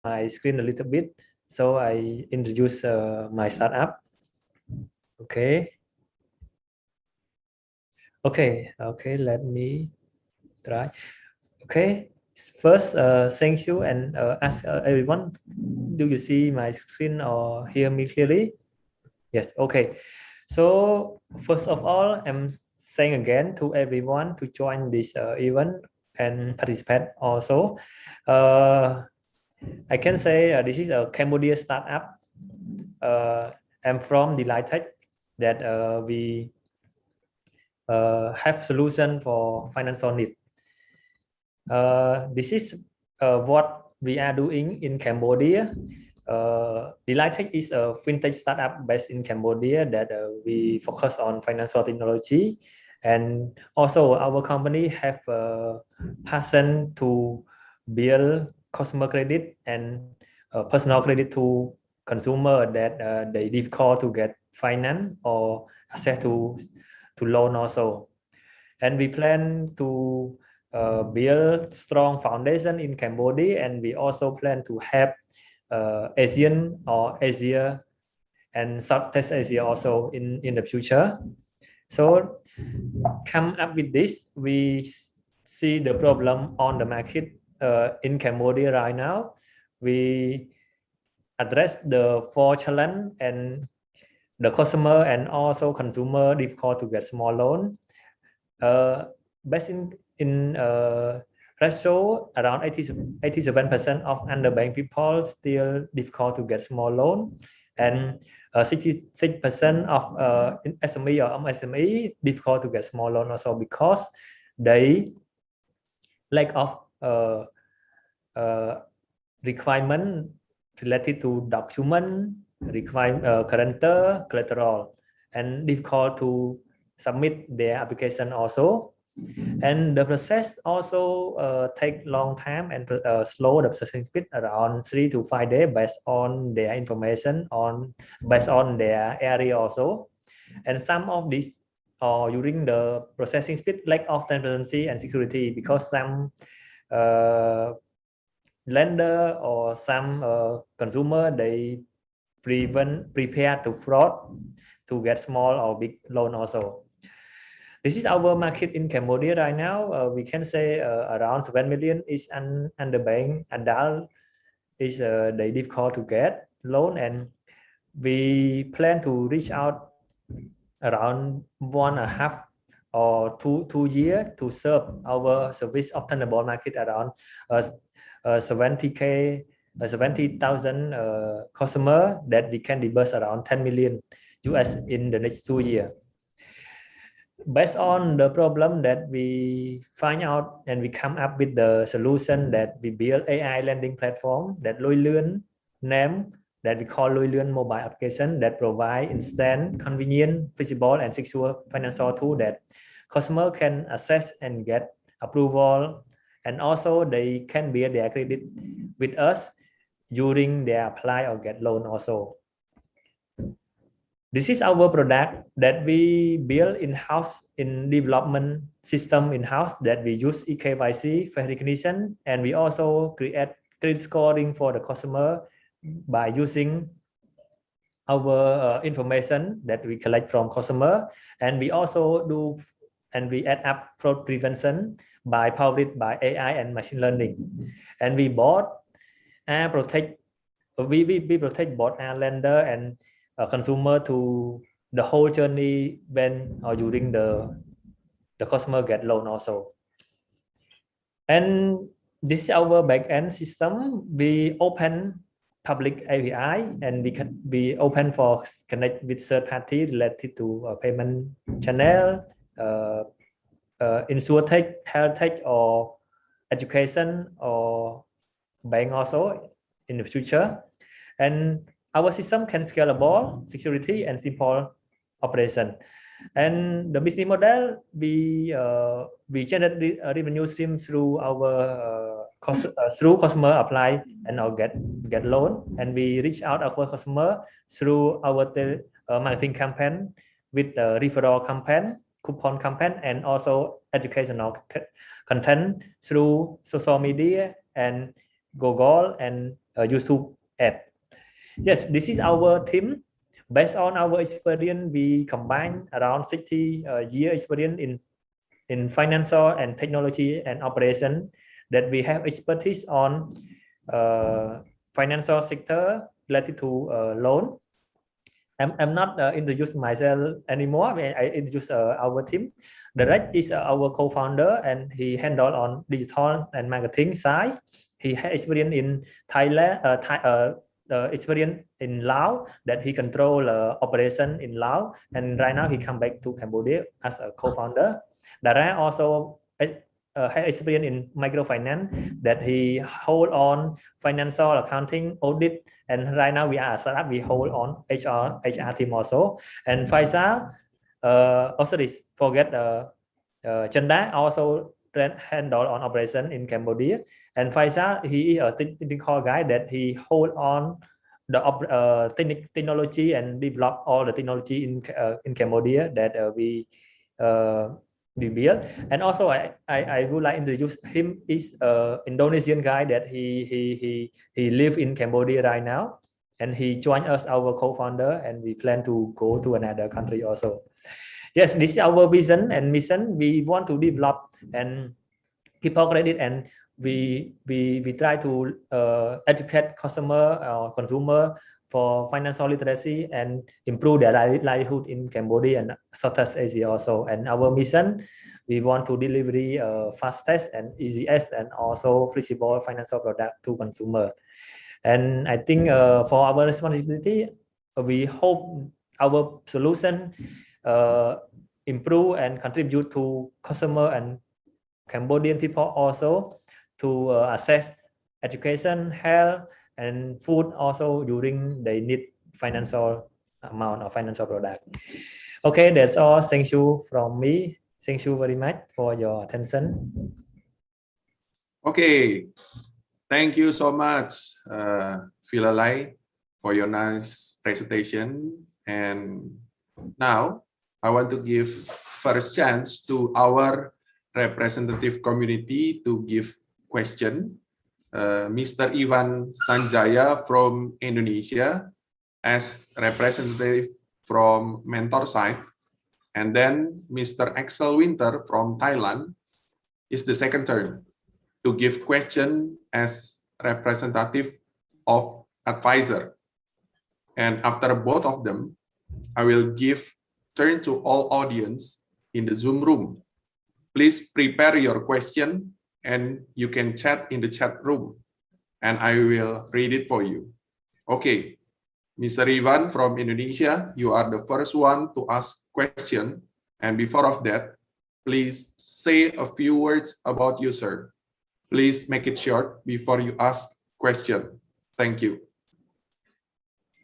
my screen a little bit, so I introduce my startup. Okay. Let me try. Okay, first, thank you and ask everyone, do you see my screen or hear me clearly? Yes, okay. So first of all, I'm saying again to everyone to join this event and participate also. I can say this is a Cambodia startup. I'm from Delighted that we have solution for financial need. This is what we are doing in Cambodia. Delighted is a fintech startup based in Cambodia that we focus on financial technology, and also our company have a passion to build customer credit and personal credit to consumer that they difficult to get finance or access to loan also. And we plan to build strong foundation in Cambodia, and we also plan to have Asian or Asia and Southeast Asia also in the future. So come up with this, we see the problem on the market in Cambodia right now. We address the 4 challenge, and the customer and also consumer difficult to get small loan. Based in ratio, around 87% of underbanked people still difficult to get small loan, and 66% of SME or MSME difficult to get small loan also because they lack of requirement related to document, guarantor, collateral, and difficult to submit their application also. And the process also take long time and slow the processing speed around 3 to 5 days based on their information based on their area also. And some of these during the processing speed lack of transparency and security because some lender or some consumer they prepare to fraud to get small or big loan also. This is our market in Cambodia right now. We can say around 7 million is underbanked adult is they difficult to get loan, and we plan to reach out around 1.5 or two years to serve our service obtainable market around 70,000 customer that we can disburse around 10 million US in the next 2 years. Based on the problem that we find out and we come up with the solution that we build AI lending platform that Loi Lươn name that we call Loi Lươn mobile application that provide instant, convenient, visible and secure financial tool that customer can access and get approval, and also they can build their credit with us during their apply or get loan also. This is our product that we build in-house in development system in-house that we use eKYC face recognition, and we also create credit scoring for the customer by using our information that we collect from customer, and we also do and we add up fraud prevention by powered by AI and machine learning, and we protect both our lender and consumer to the whole journey when or during the customer get loan also. And this is our backend system. We open public API, and we can be open for connect with third party related to payment channel, insurtech, health tech, or education or bank also in the future. And our system can scalable, security, and simple operation. And the business model, we generate revenue stream through our through customer apply and or get loan, and we reach out our customer through our marketing campaign with referral campaign, coupon campaign, and also educational content through social media and Google and used to add. Yes, this is our team. Based on our experience, we combine around 60 year experience in financial and technology and operation, that we have expertise on financial sector related to loan. I'm not introducing myself anymore. I introduce our team. The rest is our co-founder, and he handle on digital and marketing side. He has experience in Thailand, experience in Laos, that he control operation in Laos, and right now he come back to Cambodia as a co-founder. Dara also has experience in microfinance, that he hold on financial accounting audit, and right now we are a startup, we hold on HR team also. And Faisal, also this forget Chanda also handle on operation in Cambodia. And Faisal, he is a technical guy, that he hold on the technology and develop all the technology in Cambodia that we build. And also I would like to introduce him, is Indonesian guy, that he live in Cambodia right now, and he joined us, our co-founder, and we plan to go to another country also. Yes, this is our vision and mission. We want to develop and people credit, and we try to educate customer or consumer for financial literacy and improve their livelihood in Cambodia and Southeast Asia also. And our mission, we want to deliver fastest and easiest and also flexible financial product to consumer. And I think for our responsibility, we hope our solution improve and contribute to customer and Cambodian people also to access education, health, and food also during they need financial amount of financial product. Okay, that's all. Thank you from me. Thank you very much for your attention. Okay, thank you so much, Philalai, for your nice presentation. And now I want to give first chance to our representative community to give question. Mr. Ivan Sanjaya from Indonesia as representative from mentor side, and then Mr. Axel Winter from Thailand is the second turn to give question as representative of advisor. And after both of them, I will give turn to all audience in the Zoom room. Please prepare your question and you can chat in the chat room and I will read it for you. Okay, Mr. Ivan from Indonesia, you are the first one to ask question. And before of that, please say a few words about you, sir. Please make it short before you ask question. Thank you.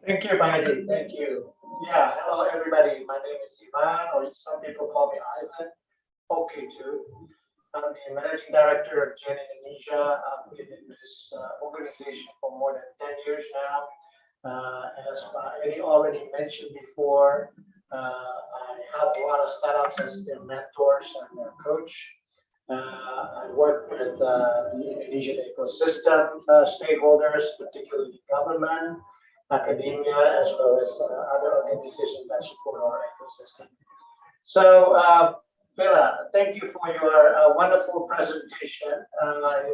Thank you, Mahdi. Thank you. Yeah, hello everybody. My name is Ivan, or some people call me Ivan. Okay, too. I'm the managing director of Gen Indonesia. I've been in this organization for more than 10 years now. As Eddie already mentioned before, I help a lot of startups as their mentors and their coach. I work with the Indonesian ecosystem stakeholders, particularly government, academia, as well as other organizations that support our ecosystem. So, Villa, thank you for your wonderful presentation.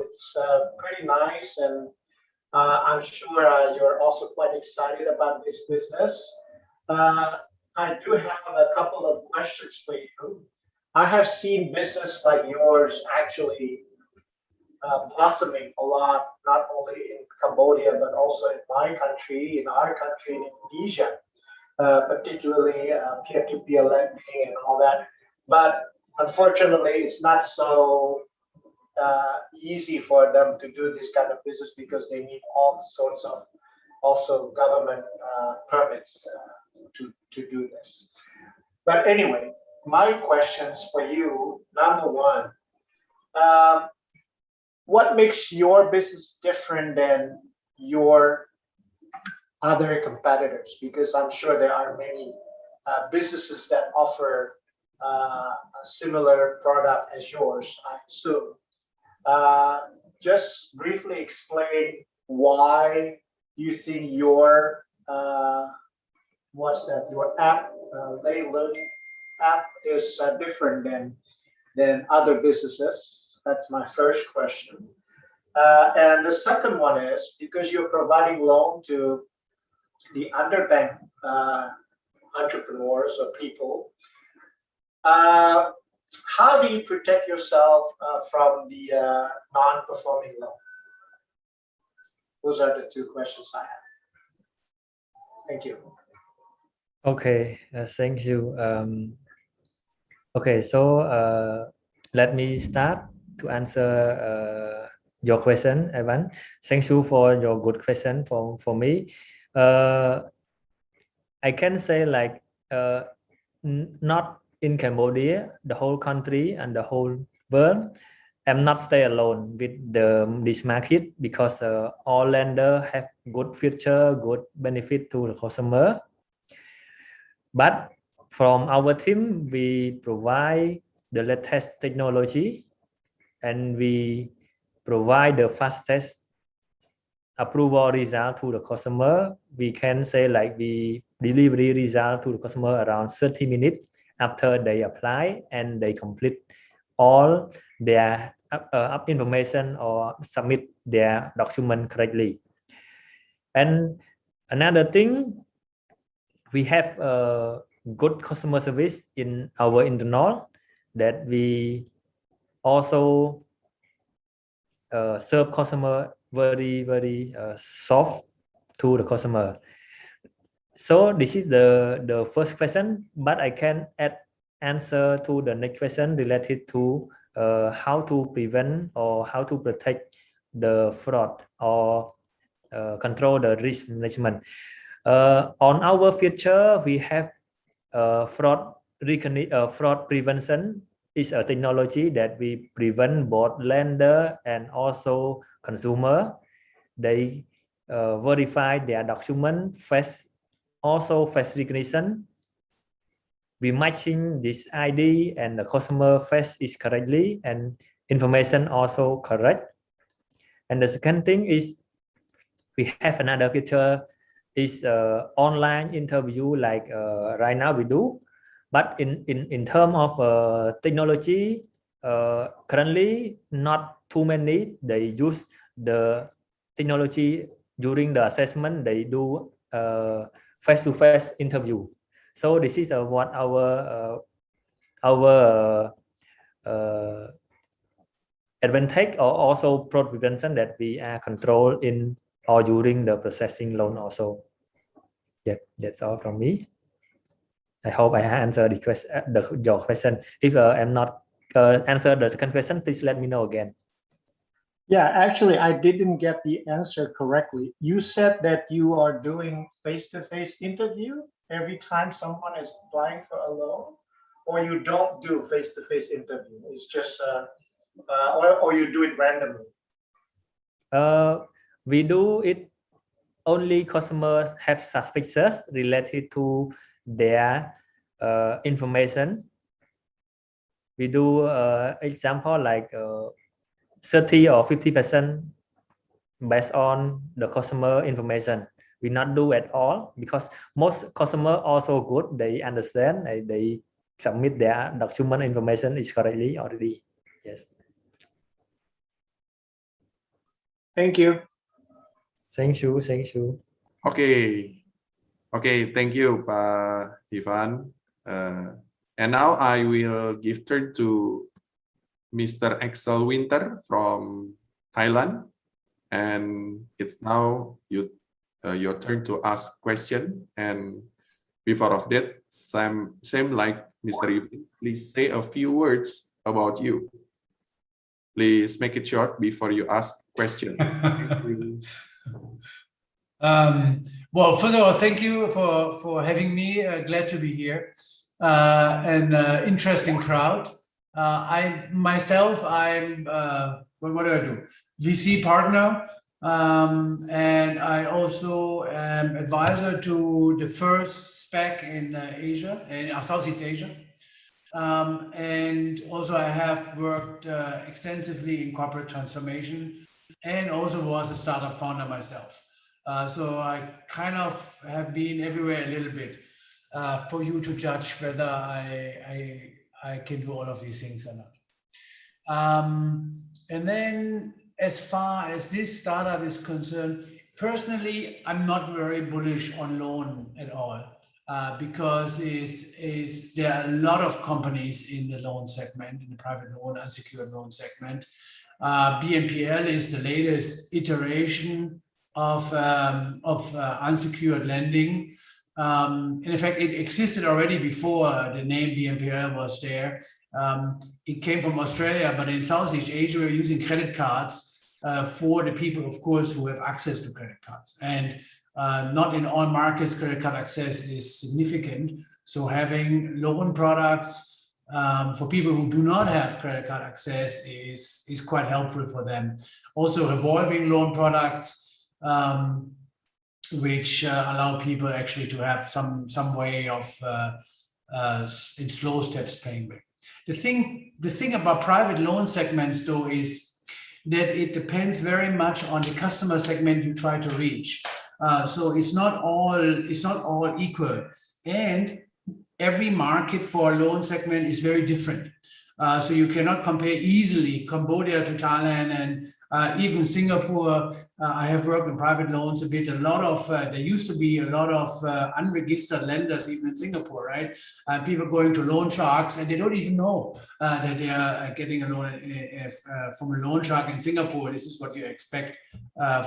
It's pretty nice, and I'm sure you're also quite excited about this business. I do have a couple of questions for you. I have seen business like yours actually blossoming a lot, not only in Cambodia, but also in my country, in our country, in Indonesia, particularly peer-to-peer lending and all that. But unfortunately, it's not so easy for them to do this kind of business because they need all sorts of also government permits to do this. But anyway, my questions for you, number one, what makes your business different than your other competitors? Because I'm sure there are many businesses that offer a similar product as yours, I assume. Just briefly explain why you think your your app, Lay Learning app is different than other businesses? That's my first question. And the second one is because you're providing loan to the underbanked entrepreneurs or people. How do you protect yourself from the non-performing loan? Those are the two questions I have. Thank you. Okay, thank you. Okay, so let me start to answer your question, Evan. Thank you for your good question for me. I can say like not in Cambodia, the whole country and the whole world. I'm not stay alone with this market because all lenders have good feature, good benefit to the customer. But from our team, we provide the latest technology and we provide the fastest approval result to the customer. We can say like we deliver result to the customer around 30 minutes after they apply and they complete all their information or submit their document correctly. And another thing, we have a good customer service in our internal that we also serve customer very soft to the customer. So this is the first question, but I can add answer to the next question related to how to prevent or how to protect the fraud or control the risk management. On our feature, we have fraud prevention is a technology that we prevent both lender and also consumer. They verify their document face recognition. We matching this ID and the customer face is correctly and information also correct. And the second thing is we have another feature is online interview like right now we do. But in terms of technology, currently not too many. They use the technology during the assessment. They do face-to-face interview. So this is what our advantage or also fraud prevention that we are control in or during the processing loan also. Yeah, that's all from me. I hope I answered your question. If I'm not answer the second question, please let me know again. Yeah, actually, I didn't get the answer correctly. You said that you are doing face-to-face interview every time someone is applying for a loan, or you don't do face-to-face interview. It's just, or you do it randomly. We do it only customers have suspicious related to their information. We do example like 30 or 50% based on the customer information. We not do at all because most customer also good. They understand. They submit their document information is correctly already. Yes. Thank you. Thank you. Thank you. Okay. Okay. Thank you, Pak Ivan. And now I will give turn to Mr. Axel Winter from Thailand. And it's now your turn to ask question. And before of that, same like Mr. Ivan, please say a few words about you. Please make it short before you ask question. Well, first of all, thank you for having me. Glad to be here. An interesting crowd. I'm what do I do? VC partner, and I also am advisor to the first SPAC in Asia, in Southeast Asia. And also I have worked extensively in corporate transformation and also was a startup founder myself. So I kind of have been everywhere a little bit for you to judge whether I can do all of these things or not. And then as far as this startup is concerned, personally, I'm not very bullish on loan at all. Because there are a lot of companies in the loan segment, in the private loan, unsecured loan segment. BNPL is the latest iteration of unsecured lending. In fact, it existed already before the name BNPL was there. It came from Australia, but in Southeast Asia, we're using credit cards for the people, of course, who have access to credit cards. And not in all markets, credit card access is significant. So having loan products for people who do not have credit card access is quite helpful for them. Also, revolving loan products, which allow people actually to have some way of in slow steps paying back. The thing about private loan segments, though, is that it depends very much on the customer segment you try to reach. So it's not all equal, and every market for a loan segment is very different. So you cannot compare easily Cambodia to Thailand and even Singapore. I have worked in private loans a bit. There used to be a lot of unregistered lenders even in Singapore, right? People going to loan sharks and they don't even know that they are getting a loan from a loan shark in Singapore. This is what you expect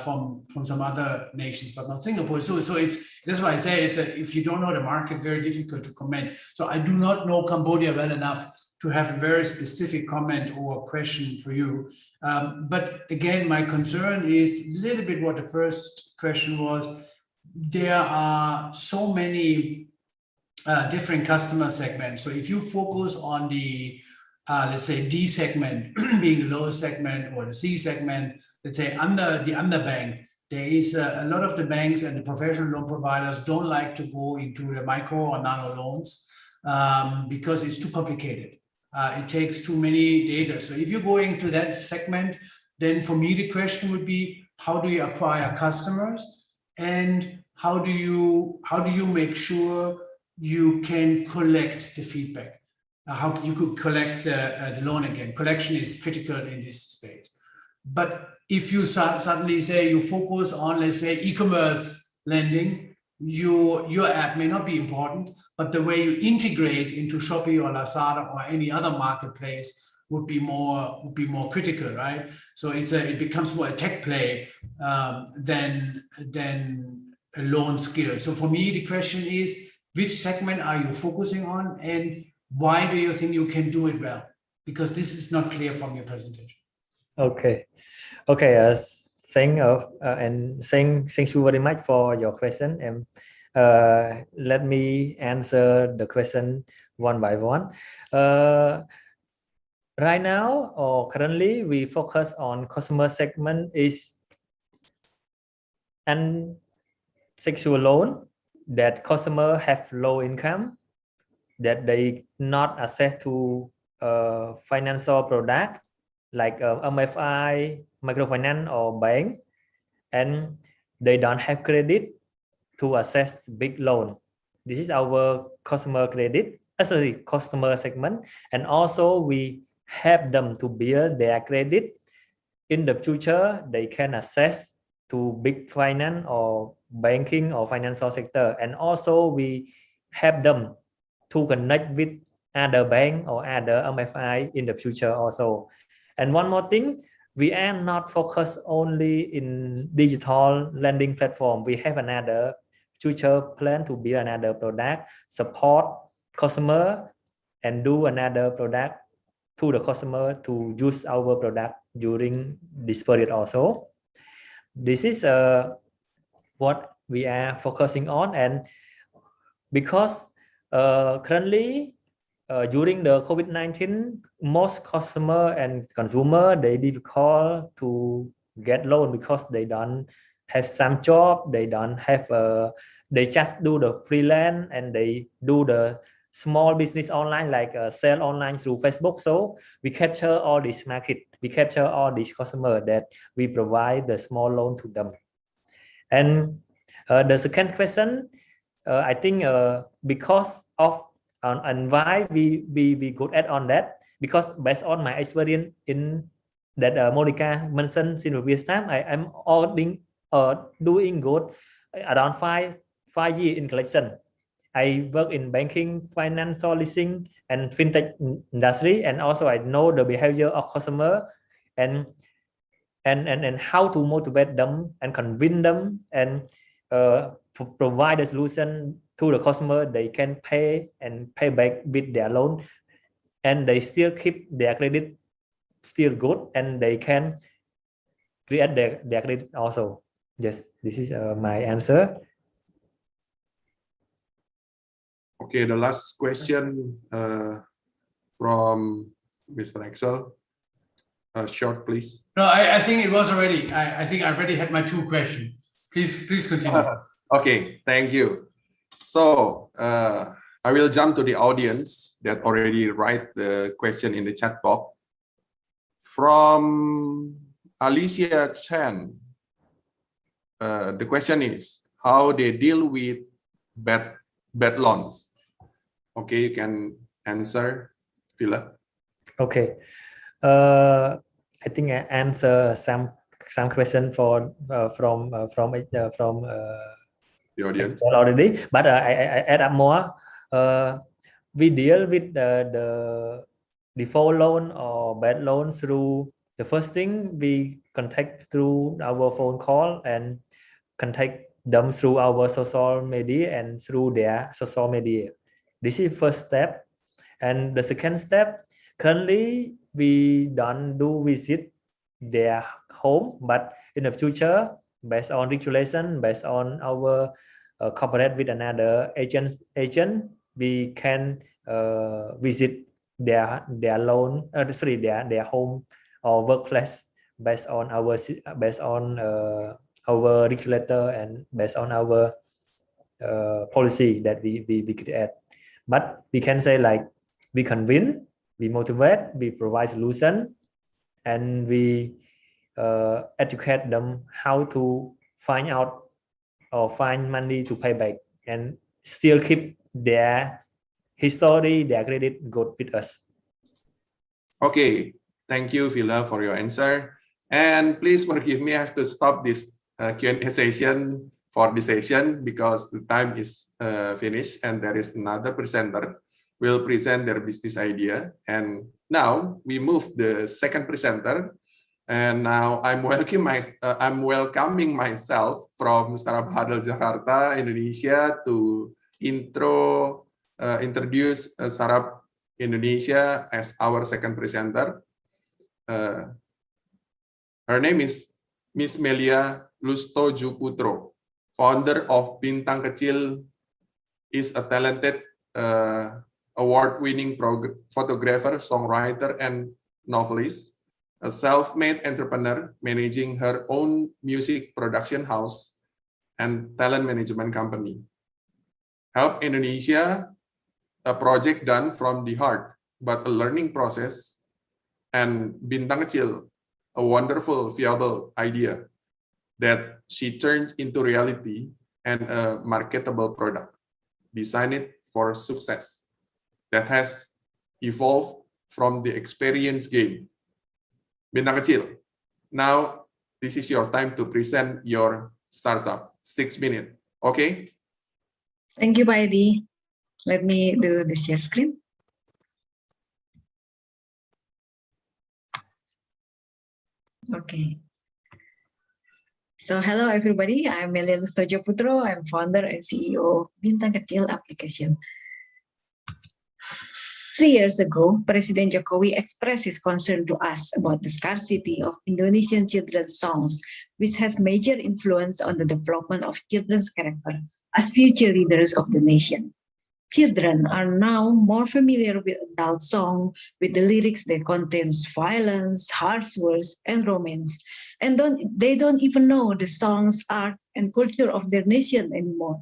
from some other nations, but not Singapore. So that's why I say if you don't know the market, very difficult to comment. So I do not know Cambodia well enough to have a very specific comment or question for you. But again, my concern is a little bit what the first question was. There are so many different customer segments. So if you focus on the, let's say, D segment, being the lowest segment, or the C segment, let's say under the underbank, there is a lot of the banks and the professional loan providers don't like to go into the micro or nano loans because it's too complicated. It takes too many data. So if you're going to that segment, then for me, the question would be, how do you acquire customers? And how do you make sure you can collect the feedback? How you could collect the loan again? Collection is critical in this space. But if you suddenly say you focus on, let's say, e-commerce lending, your app may not be important, but the way you integrate into Shopee or Lazada or any other marketplace would be more critical, right? So it becomes more a tech play than a loan skill. So for me, the question is, which segment are you focusing on, and why do you think you can do it well? Because this is not clear from your presentation. Okay. Thank you very much for your question, and let me answer the question one by one. Right now, or currently, we focus on customer segment is unsecured loan that customer have low income, that they not access to financial product like MFI, microfinance, or bank, and they don't have credit to access big loan. This is our customer customer segment, and also we help them to build their credit. In the future, they can access to big finance or banking or financial sector, and also we help them to connect with other bank or other MFI in the future also. And one more thing, we are not focused only in digital lending platform. We have another future plan to build another product, support customer, and do another product to the customer to use our product during this period also. This is what we are focusing on, and because currently during the COVID-19, most customer and consumer, they difficult to get loan because they don't have some job, they don't have they just do the freelance and they do the small business online, like sell online through Facebook. So we capture all this market, we capture all these customer that we provide the small loan to them. And the second question, I think because of and why we could add on that, because based on my experience in that Monica mentioned in the previous time, I'm doing good around five years in collection. I work in banking, financial leasing, and fintech industry, and also I know the behavior of customer and how to motivate them and convince them and provide a solution to the customer. They can pay and pay back with their loan, and they still keep their credit still good, and they can create their credit also. Yes, this is my answer. Okay, the last question from Mr. Axel. Short, please. No, I think it was already. I think I already had my 2 questions. Please continue. Okay, thank you. So I will jump to the audience that already write the question in the chat box. From Alicia Chan, the question is how they deal with bad loans. Okay, you can answer, Phila. Okay. I think I answer some question from the audience already, but I add up more. We deal with the default loan or bad loan through the first thing, we contact through our phone call and contact them through our social media and through their social media. This is first step. And the second step, currently we don't do visit their home, but in the future, based on regulation, based on our cooperate with another agent, we can visit their loan, their home or workplace based on our regulator and based on our policy that we create. But we can say like we convince, we motivate, we provide solution, and we educate them how to find out or find money to pay back and still keep their history, their credit good with us. Okay, thank you, Phila, for your answer. And please forgive me, I have to stop this Q&A session for this session because the time is finished and there is another presenter will present their business idea. And now we move the second presenter. And now I'm welcoming myself from Startup Huddle Jakarta, Indonesia, to introduce Startup Indonesia as our second presenter. Her name is Miss Melia Lustojo Putro, founder of Bintang Kecil, is a talented award-winning photographer, songwriter, and novelist, a self-made entrepreneur managing her own music production house and talent management company. Help Indonesia, a project done from the heart, but a learning process, and Bintang Kecil, a wonderful, viable idea that she turned into reality and a marketable product, designed for success that has evolved from the experience gained. Bintang Kecil, now this is your time to present your startup. 6 minutes, okay? Thank you, Pak Edi. Let me do the share screen. Okay. So hello everybody, I'm Melia Lustojo Putro. I'm founder and CEO of Bintang Kecil application. 3 years ago, President Jokowi expressed his concern to us about the scarcity of Indonesian children's songs, which has major influence on the development of children's character as future leaders of the nation. children are now more familiar with adult song with the lyrics that contains violence, harsh words, and romance. And they don't even know the songs, art, and culture of their nation anymore.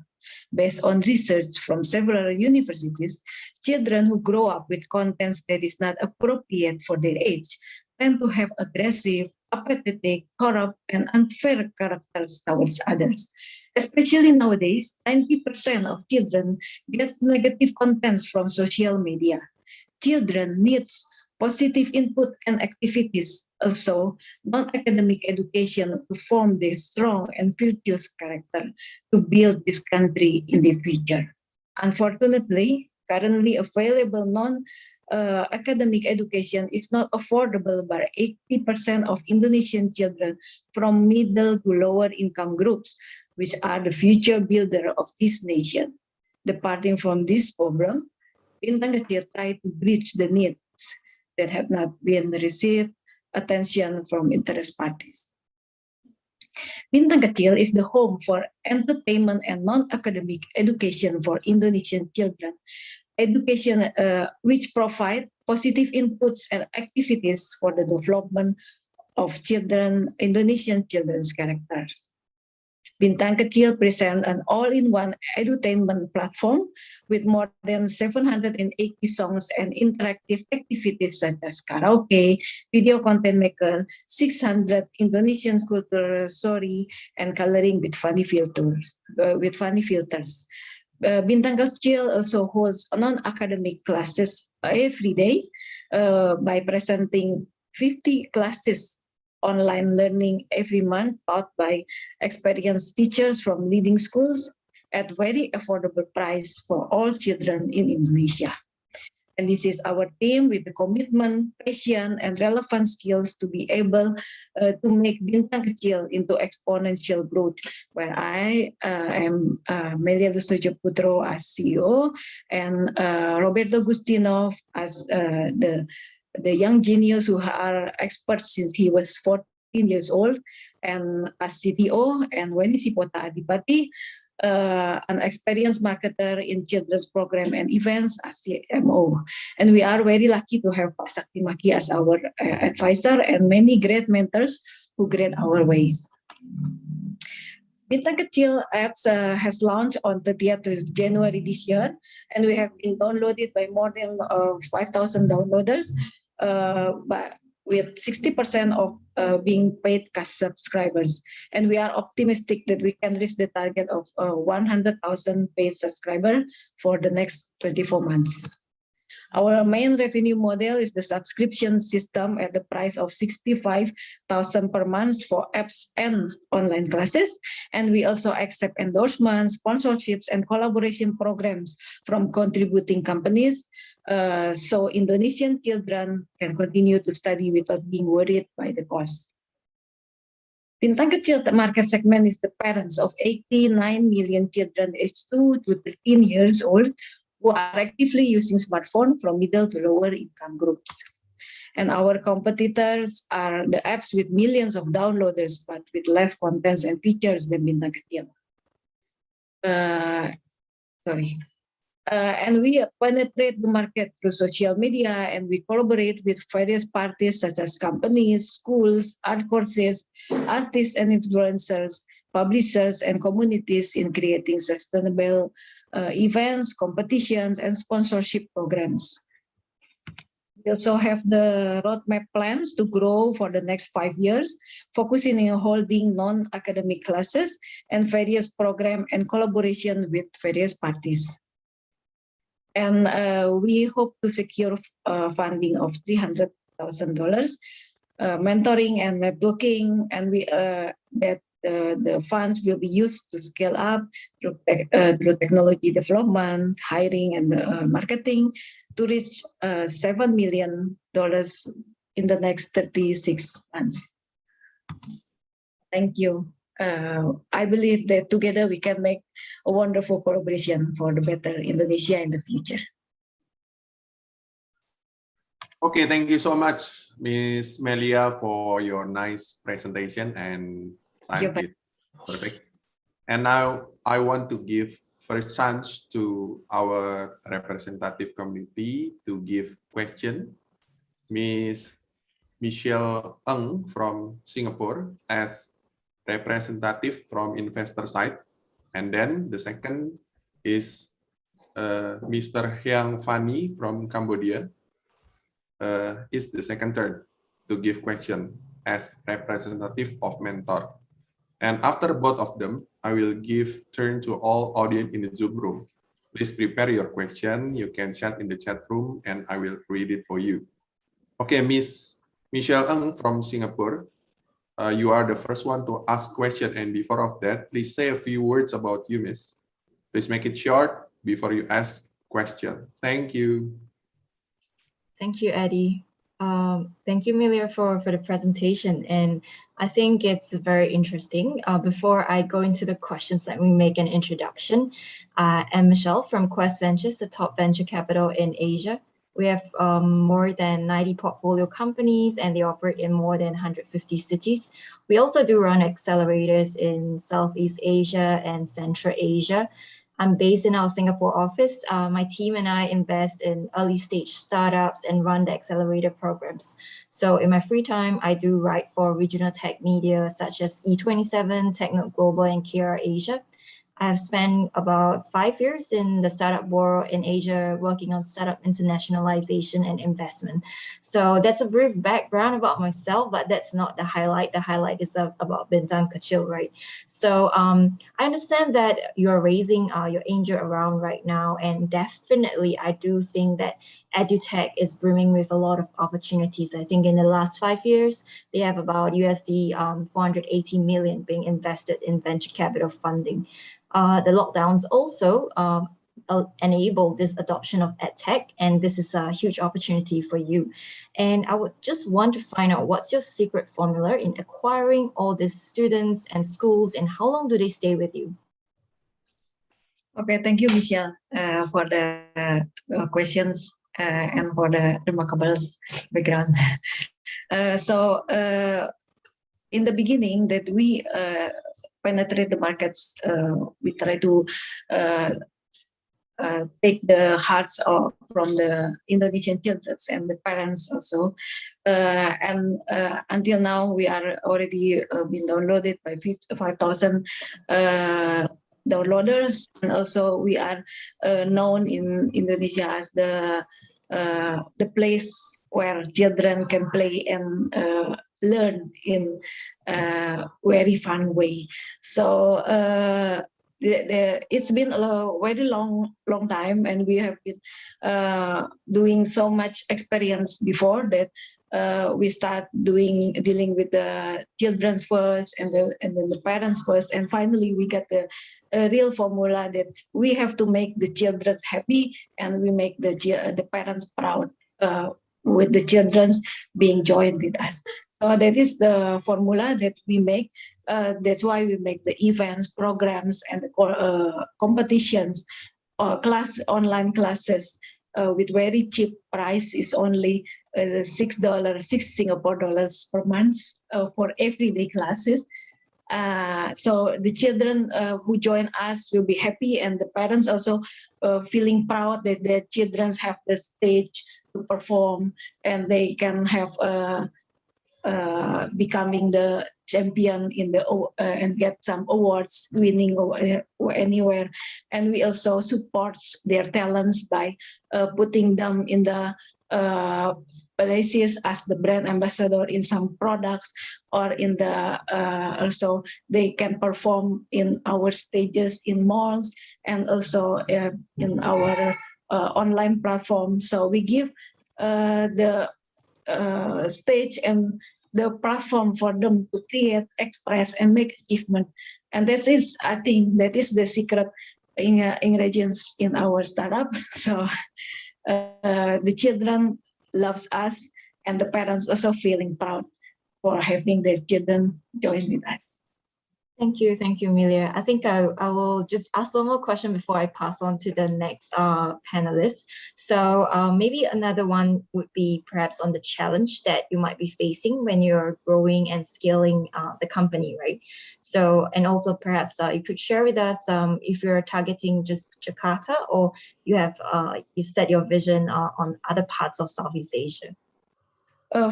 Based on research from several universities, children who grow up with contents that is not appropriate for their age tend to have aggressive, apathetic, corrupt, and unfair characters towards others. Especially nowadays, 90% of children get negative contents from social media. Children needs positive input and activities, also non-academic education to form their strong and virtuous character to build this country in the future. Unfortunately, currently available academic education is not affordable by 80% of Indonesian children from middle to lower income groups, which are the future builder of this nation. Departing from this problem, Bintang Kecil try to bridge the needs that have not been received attention from interest parties. Bintang Kecil is the home for entertainment and non-academic education for Indonesian children. Education which provide positive inputs and activities for the development of Indonesian children's characters. Bintang Kecil present an all-in-one edutainment platform with more than 780 songs and interactive activities such as karaoke, video content maker, 600 Indonesian cultural story, and coloring with funny filters. Bintang Kecil also hosts non-academic classes every day by presenting 50 classes online learning every month taught by experienced teachers from leading schools at very affordable price for all children in Indonesia. And this is our team with the commitment, passion, and relevant skills to be able to make Bintang Kecil into exponential growth, where I am Melia Lustojo Putro as CEO and Roberto Gustinov as the young genius who are experts since he was 14 years old, and as CTO, and Weni Sipota Adipati, an experienced marketer in children's program and events as CMO. And we are very lucky to have Pak Sakti Maki as our advisor and many great mentors who guide our ways. Bintang Kecil apps has launched on 30th January this year, and we have been downloaded by more than 5,000 downloaders, with 60% of being paid cash subscribers. And we are optimistic that we can reach the target of 100,000 paid subscribers for the next 24 months. Our main revenue model is the subscription system at the price of 65,000 per month for apps and online classes. And we also accept endorsements, sponsorships, and collaboration programs from contributing companies. So Indonesian children can continue to study without being worried by the cost. Bintang Kecil market segment is the parents of 89 million children aged 2 to 13 years old who are actively using smartphone from middle to lower income groups. And our competitors are the apps with millions of downloaders, but with less contents and features than Bintang Kecil. And we penetrate the market through social media, and we collaborate with various parties such as companies, schools, art courses, artists and influencers, publishers, and communities in creating sustainable events, competitions, and sponsorship programs. We also have the roadmap plans to grow for the next 5 years, focusing on holding non-academic classes and various program and collaboration with various parties. And we hope to secure funding of $300,000, mentoring and networking, and the funds will be used to scale up through technology development, hiring, and marketing to reach $7 million in the next 36 months. Thank you. I believe that together we can make a wonderful collaboration for the better Indonesia in the future. Okay, thank you so much, Ms. Melia, for your nice presentation, and time is perfect. And now I want to give first chance to our representative community to give question. Miss Michelle Ng from Singapore as representative from investor side. And then the second is Mr. Hyang Fani from Cambodia is the second turn to give question as representative of mentor. And after both of them, I will give turn to all audience in the Zoom room. Please prepare your question. You can chat in the chat room and I will read it for you. Okay, Miss Michelle Ng from Singapore, you are the first one to ask question. And before of that, please say a few words about you, Miss. Please make it short before you ask question. Thank you. Thank you, Eddie. Thank you, Milia, for the presentation. And I think it's very interesting. Before I go into the questions, let me make an introduction. I'm Michelle from Quest Ventures, the top venture capital in Asia. We have more than 90 portfolio companies and they operate in more than 150 cities. We also do run accelerators in Southeast Asia and Central Asia. I'm based in our Singapore office. My team and I invest in early stage startups and run the accelerator programs. So in my free time, I do write for regional tech media such as E27, TechNote Global, and KR Asia. I've spent about 5 years in the startup world in Asia, working on startup internationalization and investment. So that's a brief background about myself, but that's not the highlight. The highlight is about Bintang Kecil, right? So I understand that you're raising your angel around right now, and definitely I do think that EduTech is brimming with a lot of opportunities. I think in the last 5 years, they have about USD 480 million being invested in venture capital funding. The lockdowns also enable this adoption of EdTech, and this is a huge opportunity for you. And I would just want to find out what's your secret formula in acquiring all these students and schools, and how long do they stay with you? Okay, thank you, Michelle, for the questions and for the remarkable background. In the beginning that we penetrate the markets, we try to take the hearts from the Indonesian children and the parents also. Until now, we are already been downloaded by 5,000 downloaders. And also we are known in Indonesia as the place where children can play and learn in a very fun way. So it's been a very long time, and we have been doing so much experience before that. We start dealing with the children first, and then the parents first, and finally we get the real formula that we have to make the children happy, and we make the parents proud with the children being joined with us. So that is the formula that we make. That's why we make the events, programs, and the competitions, online classes with very cheap price. Is only $6 Singapore dollars per month for everyday classes. So the children who join us will be happy, and the parents also feeling proud that their children have the stage to perform, and they can have becoming the champion in the and get some awards, winning anywhere. And we also support their talents by putting them in the places as the brand ambassador in some products, or in the also they can perform in our stages in malls, and also in our online platform. So we give the stage and the platform for them to create, express, and make achievement. And this is, I think, that is the secret ingredients in our startup. So the children loves us, and the parents also feeling proud for having their children join with us. Thank you, Amelia. I think I will just ask one more question before I pass on to the next panelist. So maybe another one would be perhaps on the challenge that you might be facing when you're growing and scaling the company, right? So, and also perhaps you could share with us if you're targeting just Jakarta, or you have you set your vision on other parts of Southeast Asia.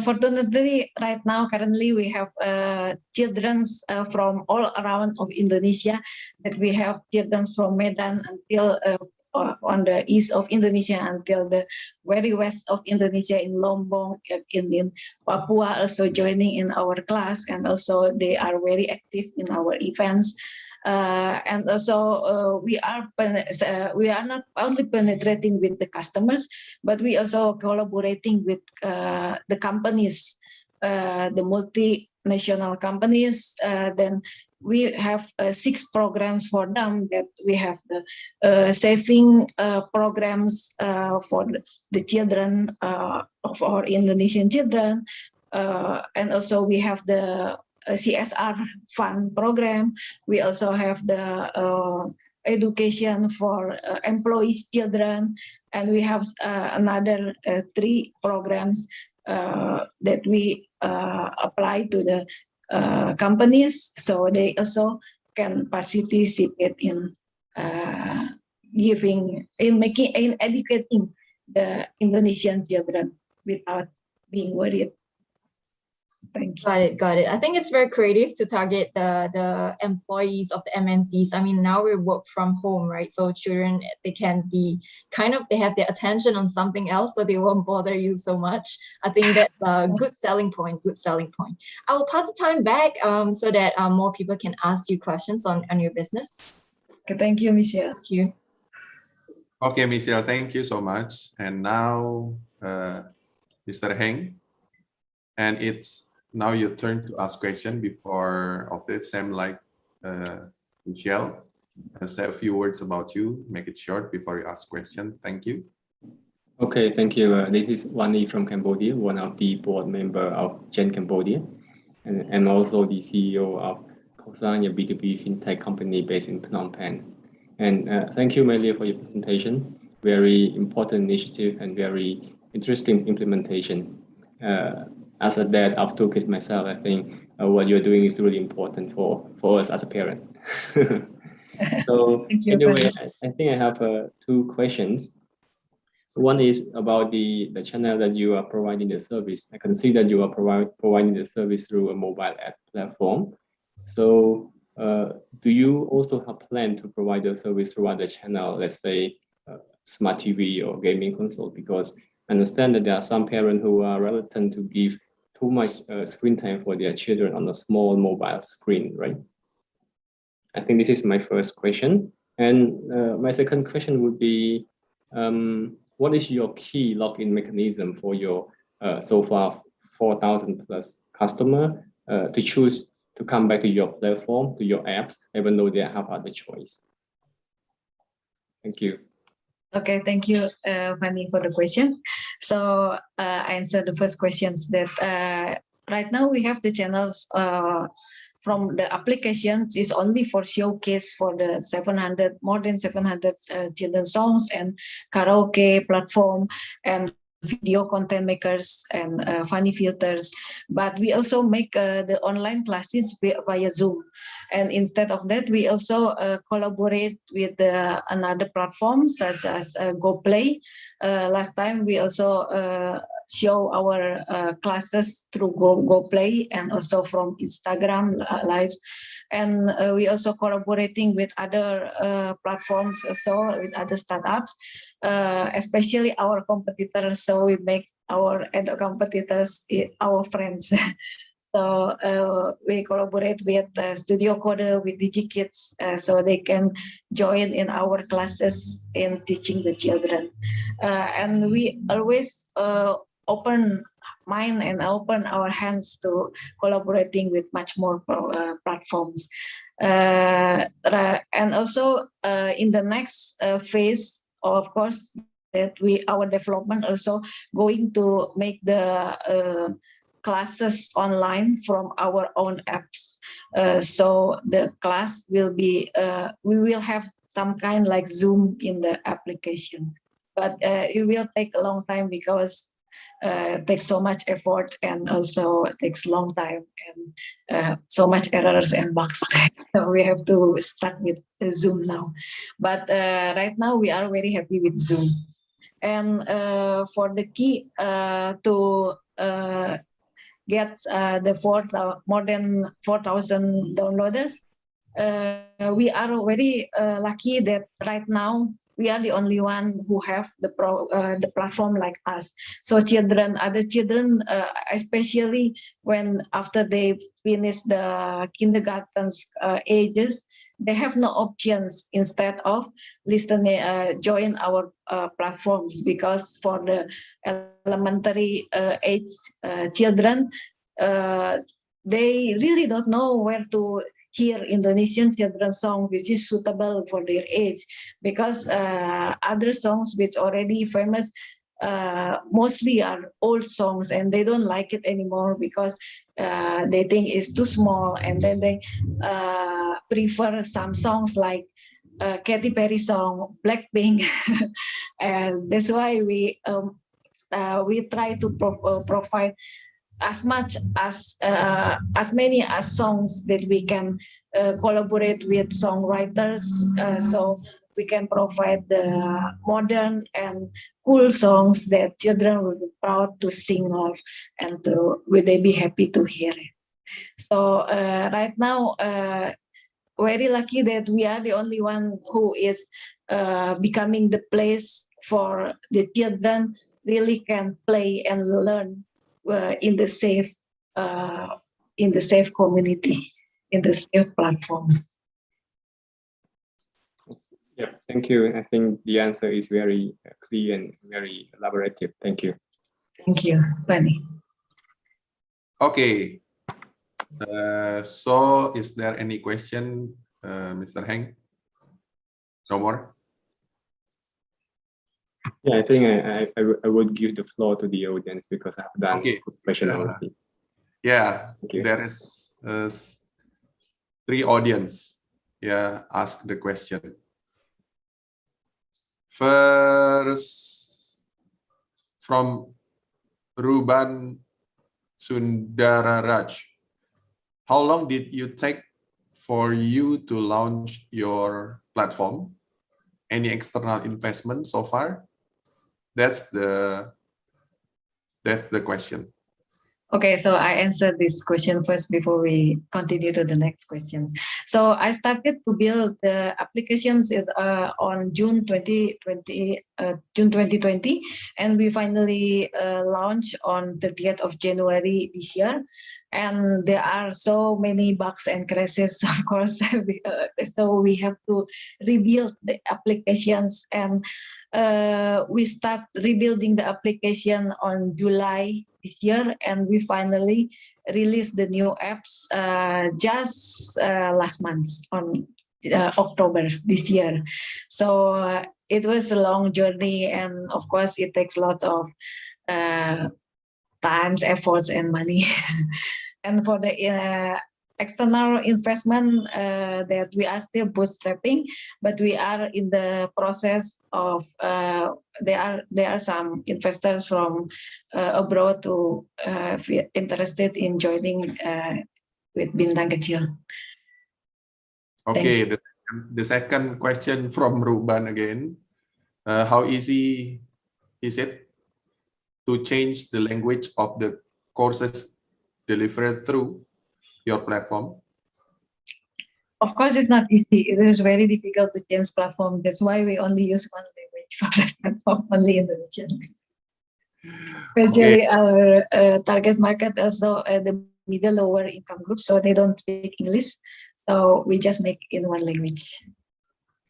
Fortunately, right now, currently, we have children from all around of Indonesia. That we have children from Medan until on the east of Indonesia until the very west of Indonesia in Lombok, in Papua, also joining in our class, and also they are very active in our events. And also we are not only penetrating with the customers, but we also collaborating with the companies, the multinational companies. Then we have 6 programs for them. That we have the saving programs for the children of our Indonesian children, and also we have the CSR fund program. We also have the education for employees' children, and we have another 3 programs that we apply to the companies, so they also can participate in educating the Indonesian children without being worried. Thank you. Got it. I think it's very creative to target the employees of the MNCs. I mean, now we work from home, right? So children, they can be they have their attention on something else, so they won't bother you so much. I think that's a good selling point. I will pass the time back so that more people can ask you questions on your business. Okay, thank you, Michelle. Thank you. Okay, Michelle, thank you so much. And now, Mr. Heng, and it's now your turn to ask question. Before of this, same like Michelle, say a few words about you, make it short before you ask question. Thank you. Okay, thank you. This is Wani from Cambodia, one of the board member of Gen Cambodia, and I'm also the CEO of Kosanya B2B fintech company based in Phnom Penh. And thank you, Melia, for your presentation. Very important initiative and very interesting implementation. As a dad of 2 kids myself, I think what you're doing is really important for us as a parent. So anyway, I think I have 2 questions. One is about the channel that you are providing the service. I can see that you are providing the service through a mobile app platform. So do you also have plan to provide the service through other channel, let's say smart TV or gaming console? Because I understand that there are some parents who are reluctant to give too much screen time for their children on a small mobile screen, right? I think this is my first question. And my second question would be, what is your key login mechanism for your so far 4,000 plus customer to choose to come back to your platform, to your apps, even though they have other choice? Thank you. Okay, thank you, Fanny, for the questions. So I answer the first questions that right now we have the channels from the applications is only for showcase for the more than 700 children's songs and karaoke platform and video content makers and funny filters. But we also make the online classes via Zoom. And instead of that, we also collaborate with another platform such as GoPlay. Last time we also show our classes through GoPlay and also from Instagram lives. And we also collaborating with other platforms, also with other startups, especially our competitors. So we make our competitors our friends. So we collaborate with Studio Code, with DigiKids, so they can join in our classes in teaching the children. And we always open mind and open our hands to collaborating with much more platforms. And also in the next phase, of course, that our development also going to make the classes online from our own apps. So the class will be, we will have some kind like Zoom in the application, but it will take a long time because it takes so much effort and also takes a long time and so much errors and bugs. So we have to start with Zoom now. But right now we are very happy with Zoom. And for the key to get the more than 4,000 downloaders, we are very lucky that right now we are the only one who have the platform like us. So other children, especially when after they finish the kindergarten's ages, they have no options instead of listening, join our platforms, because for the elementary age children, they really don't know where to hear Indonesian children's song which is suitable for their age, because other songs which already famous mostly are old songs and they don't like it anymore because they think it's too small, and then they prefer some songs like Katy Perry song, Blackpink, and that's why we try to provide as much as many as songs that we can collaborate with songwriters, so we can provide the modern and cool songs that children will be proud to sing of, and will they be happy to hear it. So right now, very lucky that we are the only one who is becoming the place for the children really can play and learn in the safe community, in the safe platform. Yeah, thank you. I think the answer is very clear and very elaborative. Thank you. Thank you, Fanny. Okay. So is there any question, Mr. Heng? No more? Yeah, I think I would give the floor to the audience because I've done question already. Yeah, Okay. there is 3 audience. Yeah, ask the question. First, from Ruban Sundararaj. How long did you take for you to launch your platform? Any external investment so far? That's the question. Okay, so I answered this question first before we continue to the next question. So I started to build the applications on June 2020, and we finally launched on the 30th of January this year. And there are so many bugs and crashes, of course, so we have to rebuild the applications, and we start rebuilding the application on July this year, and we finally released the new apps just last month on October this year. So it was a long journey, and of course it takes lots of times, efforts, and money. And for the external investment, that we are still bootstrapping, but we are in the process of there are some investors from abroad who interested in joining with Bintang Kecil. Okay, the second question from Ruban again. How easy is it to change the language of the courses delivered through your platform? Of course, it's not easy. It is very difficult to change platform. That's why we only use one language for the platform, only Indonesian. Especially our target market also the middle lower income group, so they don't speak English. So we just make in one language.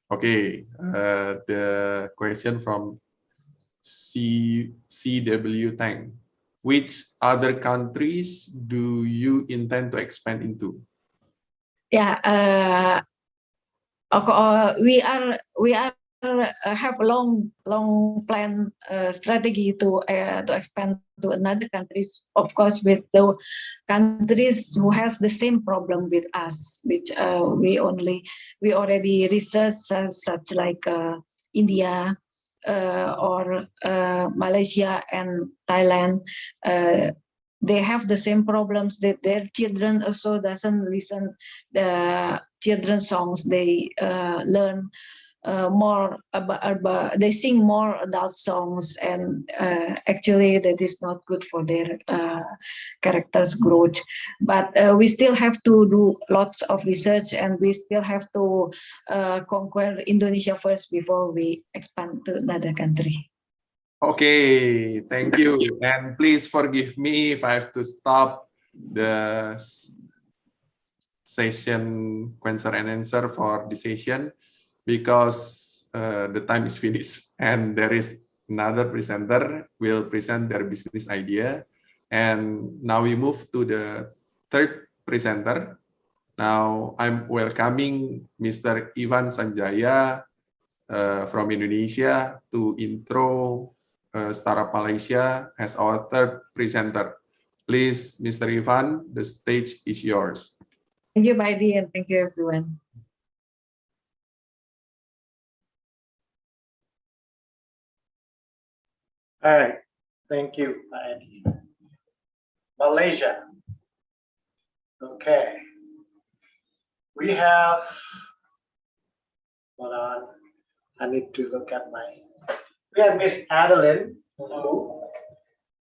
Okay, the question from CW Tang. Which other countries do you intend to expand into? Yeah, we are have a long plan strategy to expand to another countries. Of course, with the countries who has the same problem with us, which we already researched, such like India or Malaysia and Thailand. They have the same problems that their children also doesn't listen the children's songs. They learn more about they sing more adult songs, and actually that is not good for their characters growth. But we still have to do lots of research, and we still have to conquer Indonesia first before we expand to another country. Okay, thank you. And please forgive me if I have to stop the session question and answer for the session, because the time is finished and there is another presenter will present their business idea. And now we move to the third presenter. Now I'm welcoming Mr. Ivan Sanjaya from Indonesia to intro Startup Malaysia as our third presenter. Please, Mr. Ivan, the stage is yours. Thank you, Baidi, and thank you, everyone. All right, thank you, Baidi. Malaysia. Okay. We have, hold on, I need to look at we have Miss Adeline Liu,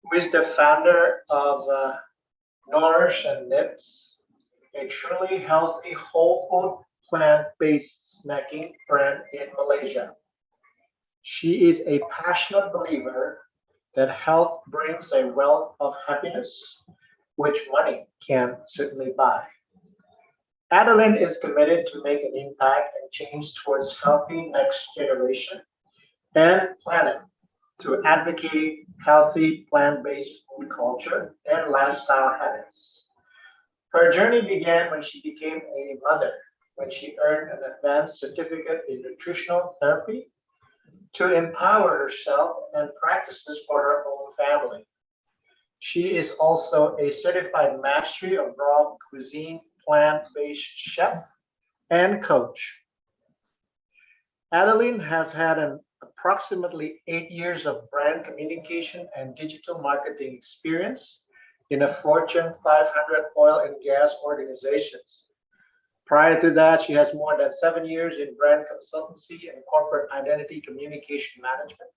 who is the founder of Nourish and Nips, a truly healthy, whole food, plant-based snacking brand in Malaysia. She is a passionate believer that health brings a wealth of happiness, which money can certainly buy. Adeline is committed to make an impact and change towards healthy next generation and planet through advocating healthy plant-based food culture and lifestyle habits. Her journey began when she became a mother, when she earned an advanced certificate in nutritional therapy to empower herself and practices for her own family. She is also a certified mastery of raw cuisine, plant-based chef and coach. Adeline has had approximately 8 years of brand communication and digital marketing experience in a Fortune 500 oil and gas organizations. Prior to that, she has more than 7 years in brand consultancy and corporate identity communication management.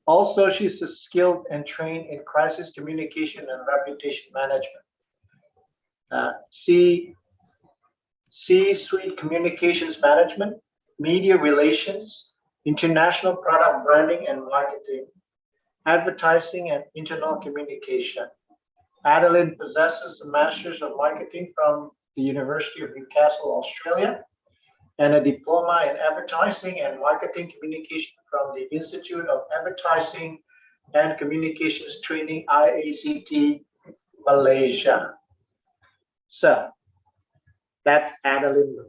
Also, she's skilled and trained in crisis communication and reputation management. C-suite communications management, media relations, international product branding and marketing, advertising and internal communication. Adeline possesses a Master's of Marketing from the University of Newcastle, Australia, and a diploma in advertising and marketing communication from the Institute of Advertising and Communications Training, IACT, Malaysia. So that's Adeline.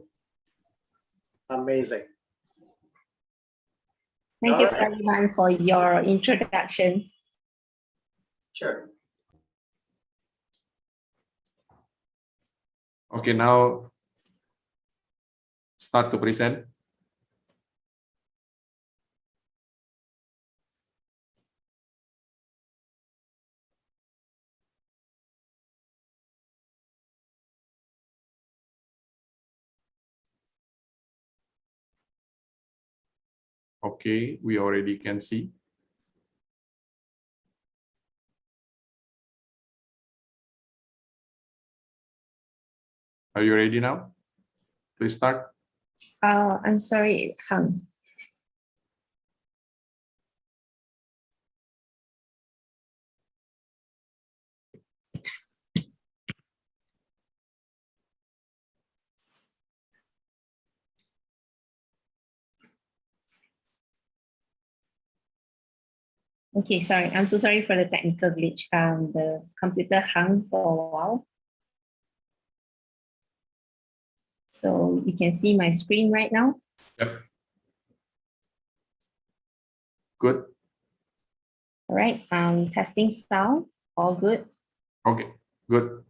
Amazing. Thank you, Ivan, for your introduction. Sure. Okay, now start to present. Okay, we already can see. Are you ready now? Please start. I'm sorry, Hang. Okay, sorry. I'm so sorry for the technical glitch. The computer hung for a while. So you can see my screen right now. Yep. Good? All right, testing sound, all good. Okay, good.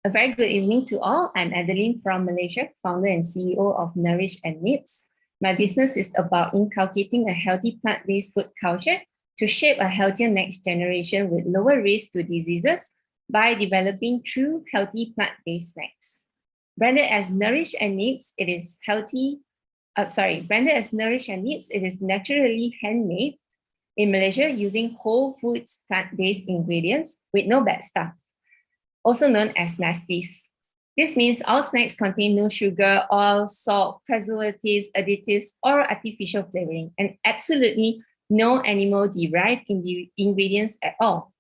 A very good evening to all. I'm Adeline from Malaysia, founder and CEO of Nourish and Nips. My business is about inculcating a healthy plant-based food culture to shape a healthier next generation with lower risk to diseases by developing true healthy plant-based snacks. Branded as Nourish and Nips, it is branded as Nourish and Nips, it is naturally handmade in Malaysia using whole foods plant-based ingredients with no bad stuff, also known as nasties. This means all snacks contain no sugar, oil, salt, preservatives, additives, or artificial flavoring, and absolutely no animal-derived ingredients at all.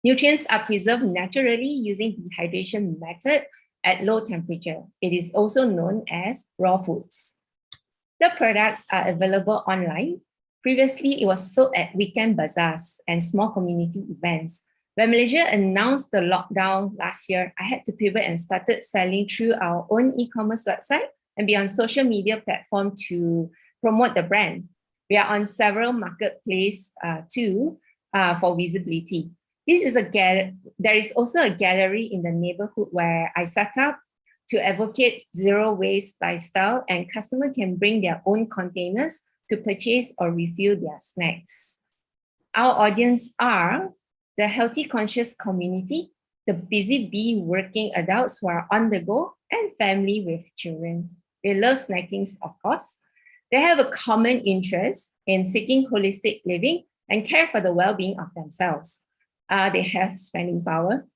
Nutrients are preserved naturally using dehydration method at low temperature. It is also known as raw foods. The products are available online. Previously, it was sold at weekend bazaars and small community events. When Malaysia announced the lockdown last year, I had to pivot and started selling through our own e-commerce website and be on social media platform to promote the brand. We are on several marketplaces too for visibility. There is also a gallery in the neighborhood where I set up to advocate zero waste lifestyle, and customers can bring their own containers to purchase or refill their snacks. Our audience are the healthy conscious community, the busy bee working adults who are on the go, and family with children. They love snacking, of course. They have a common interest in seeking holistic living and care for the well-being of themselves. They have spending power.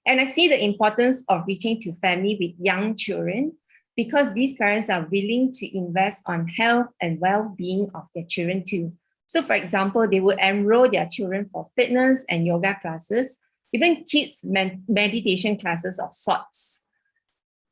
And I see the importance of reaching to family with young children because these parents are willing to invest on health and well-being of their children too. So for example, they would enroll their children for fitness and yoga classes, even kids meditation classes of sorts.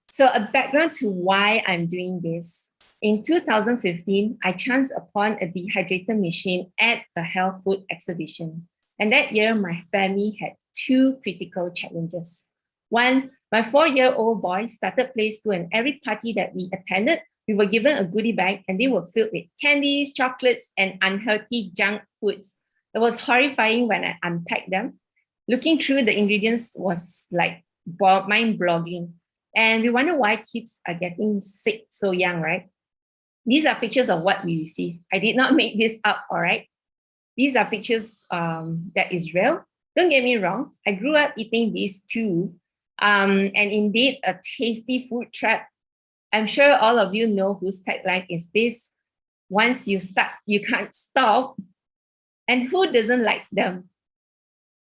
So a background to why I'm doing this. In 2015, I chanced upon a dehydrator machine at a health food exhibition. And that year, my family had two critical challenges. One, my 4-year-old boy started play school, and every party that we attended, we were given a goodie bag and they were filled with candies, chocolates, and unhealthy junk foods. It was horrifying when I unpacked them. Looking through the ingredients was like mind-boggling. And we wonder why kids are getting sick so young, right? These are pictures of what we received. I did not make this up, all right? These are pictures that is real. Don't get me wrong, I grew up eating these too. And indeed, a tasty food trap. I'm sure all of you know whose tagline is this: once you start, you can't stop. And who doesn't like them?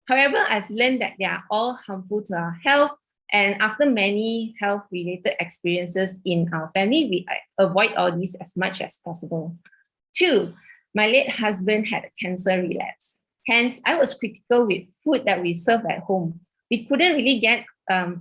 However, I've learned that they are all harmful to our health. And after many health-related experiences in our family, we avoid all these as much as possible. 2, my late husband had a cancer relapse. Hence, I was critical with food that we serve at home. We couldn't really get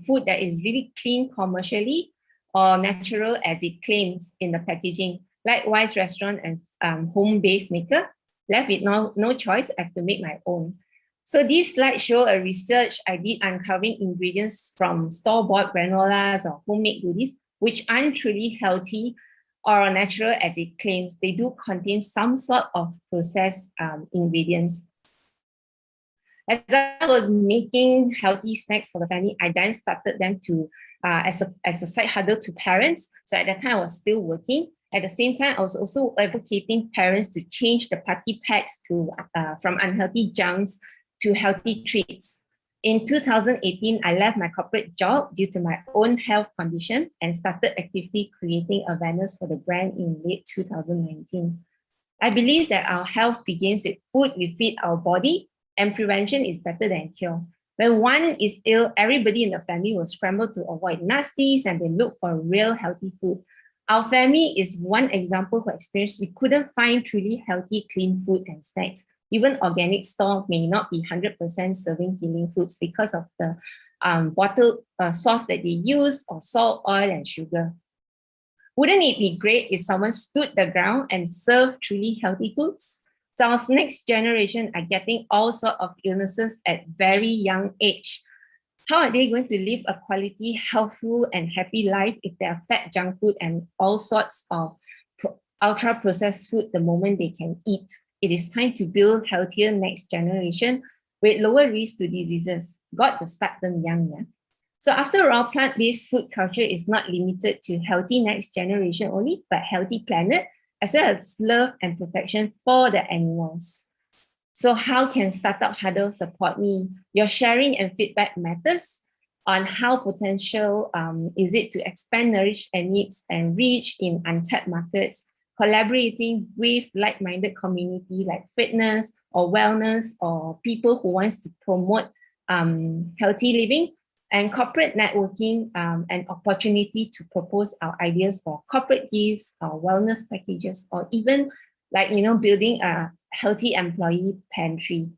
food that is really clean commercially or natural as it claims in the packaging. Likewise, restaurant and home-based maker, left with no choice, I have to make my own. So these slides show a research I did uncovering ingredients from store-bought granolas or homemade goodies, which aren't truly healthy or natural as it claims. They do contain some sort of processed ingredients. As I was making healthy snacks for the family, I then started them to as a side huddle to parents. So at that time, I was still working. At the same time, I was also advocating parents to change the party packs to from unhealthy junks to healthy treats. In 2018, I left my corporate job due to my own health condition and started actively creating awareness for the brand in late 2019. I believe that our health begins with food we feed our body, and prevention is better than cure. When one is ill, everybody in the family will scramble to avoid nasties and they look for real healthy food. Our family is one example who experienced we couldn't find truly healthy, clean food and snacks. Even organic store may not be 100% serving healing foods because of the bottled sauce that they use, or salt, oil, and sugar. Wouldn't it be great if someone stood the ground and served truly healthy foods? So our next generation are getting all sorts of illnesses at very young age. How are they going to live a quality, healthful, and happy life if they are fed junk food and all sorts of ultra-processed food the moment they can eat. It is time to build healthier next generation with lower risk to diseases. Got to start them young. Yeah? So after all, plant-based food culture is not limited to healthy next generation only, but healthy planet, as well as love and protection for the animals. So how can Startup Huddle support me? Your sharing and feedback matters on how potential is it to expand Nourish and Nips and reach in untapped markets, collaborating with like-minded community like fitness or wellness or people who wants to promote healthy living, and corporate networking, and opportunity to propose our ideas for corporate gifts or wellness packages, or even like, building a healthy employee pantry.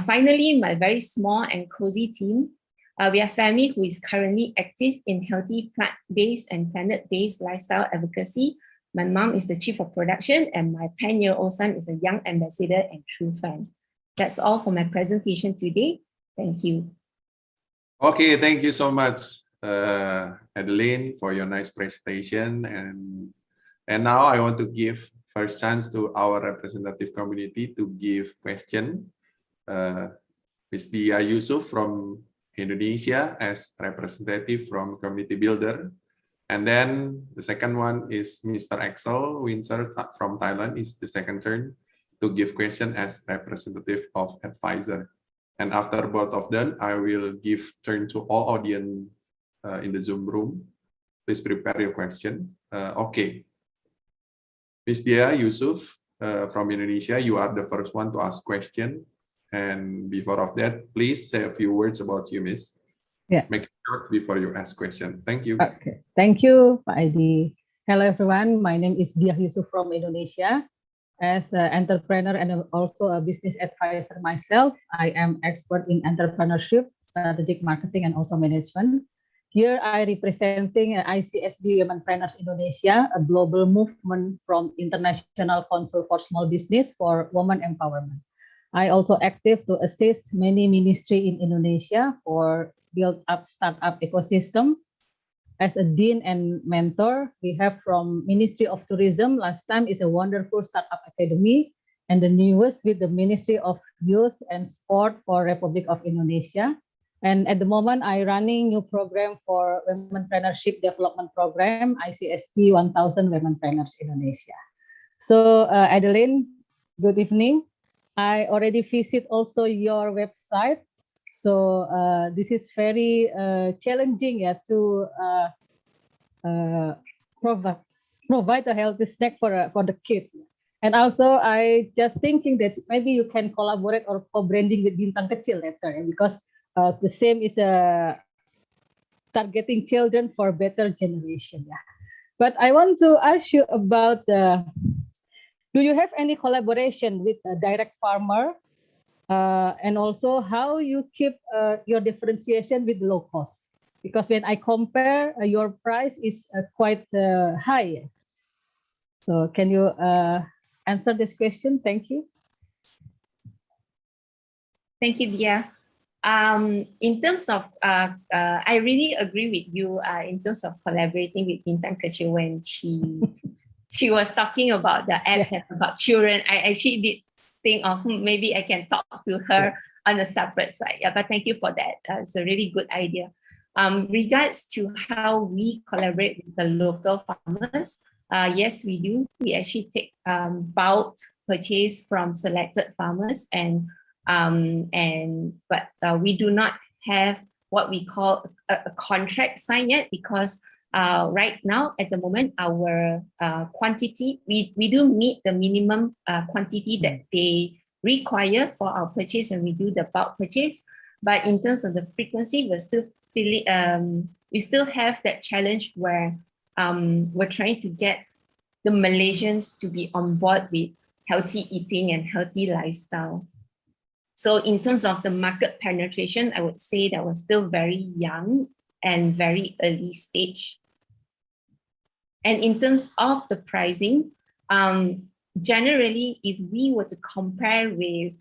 Finally, my very small and cozy team. We are a family who is currently active in healthy plant-based and planet-based lifestyle advocacy. My mom is the chief of production and my 10-year-old son is a young ambassador and true fan. That's all for my presentation today. Thank you. Okay, thank you so much, Adeline, for your nice presentation. And now I want to give first chance to our representative community to give question. Ms. Dia Yusuf from Indonesia as representative from Community Builder. And then the second one is Mr. Axel Windsor from Thailand is the second turn to give question as representative of advisor. And after both of them, I will give turn to all audience in the Zoom room. Please prepare your question. Okay. Ms. Dia Yusuf from Indonesia, you are the first one to ask question. And before of that, please say a few words about you, Miss. Yeah. Make it short before you ask question. Thank you. Okay. Thank you, Pak Edi. Hello, everyone. My name is Dia Yusuf from Indonesia. As an entrepreneur and also a business advisor myself, I am expert in entrepreneurship, strategic marketing, and also management. Here I representing ICSB Womenpreneurs Indonesia, a global movement from International Council for Small Business for Women Empowerment. I also active to assist many ministry in Indonesia for build up startup ecosystem. As a dean and mentor, we have from Ministry of Tourism, last time is a wonderful startup academy, and the newest with the Ministry of Youth and Sport for Republic of Indonesia. And at the moment, I running new program for Womenpreneurship Development Program, ICSP 1000 Womenpreneurs Indonesia. So Adeline, good evening. I already visit also your website. So this is very challenging to provide a healthy snack for the kids. And also I just thinking that maybe you can collaborate or co-branding with Bintang Kecil later, because the same is targeting children for better generation. Yeah. But I want to ask you about, do you have any collaboration with a direct farmer? And also how you keep your differentiation with low cost? Because when I compare, your price is quite high. So can you answer this question? Thank you. Thank you, Dia. In terms of, I really agree with you in terms of collaborating with Bintang Kecil when she was talking about the apps and about children. I actually did think of maybe I can talk to her on a separate side. Yeah, but thank you for that. It's a really good idea. Regards to how we collaborate with the local farmers, yes, we do. We actually take bulk purchase from selected farmers, but we do not have what we call a contract sign yet, because right now at the moment our quantity, we do meet the minimum quantity that they require for our purchase when we do the bulk purchase. But in terms of the frequency, we're still feeling we still have that challenge where we're trying to get the Malaysians to be on board with healthy eating and healthy lifestyle. So in terms of the market penetration, I would say that we're still very young and very early stage. And in terms of the pricing, generally, if we were to compare with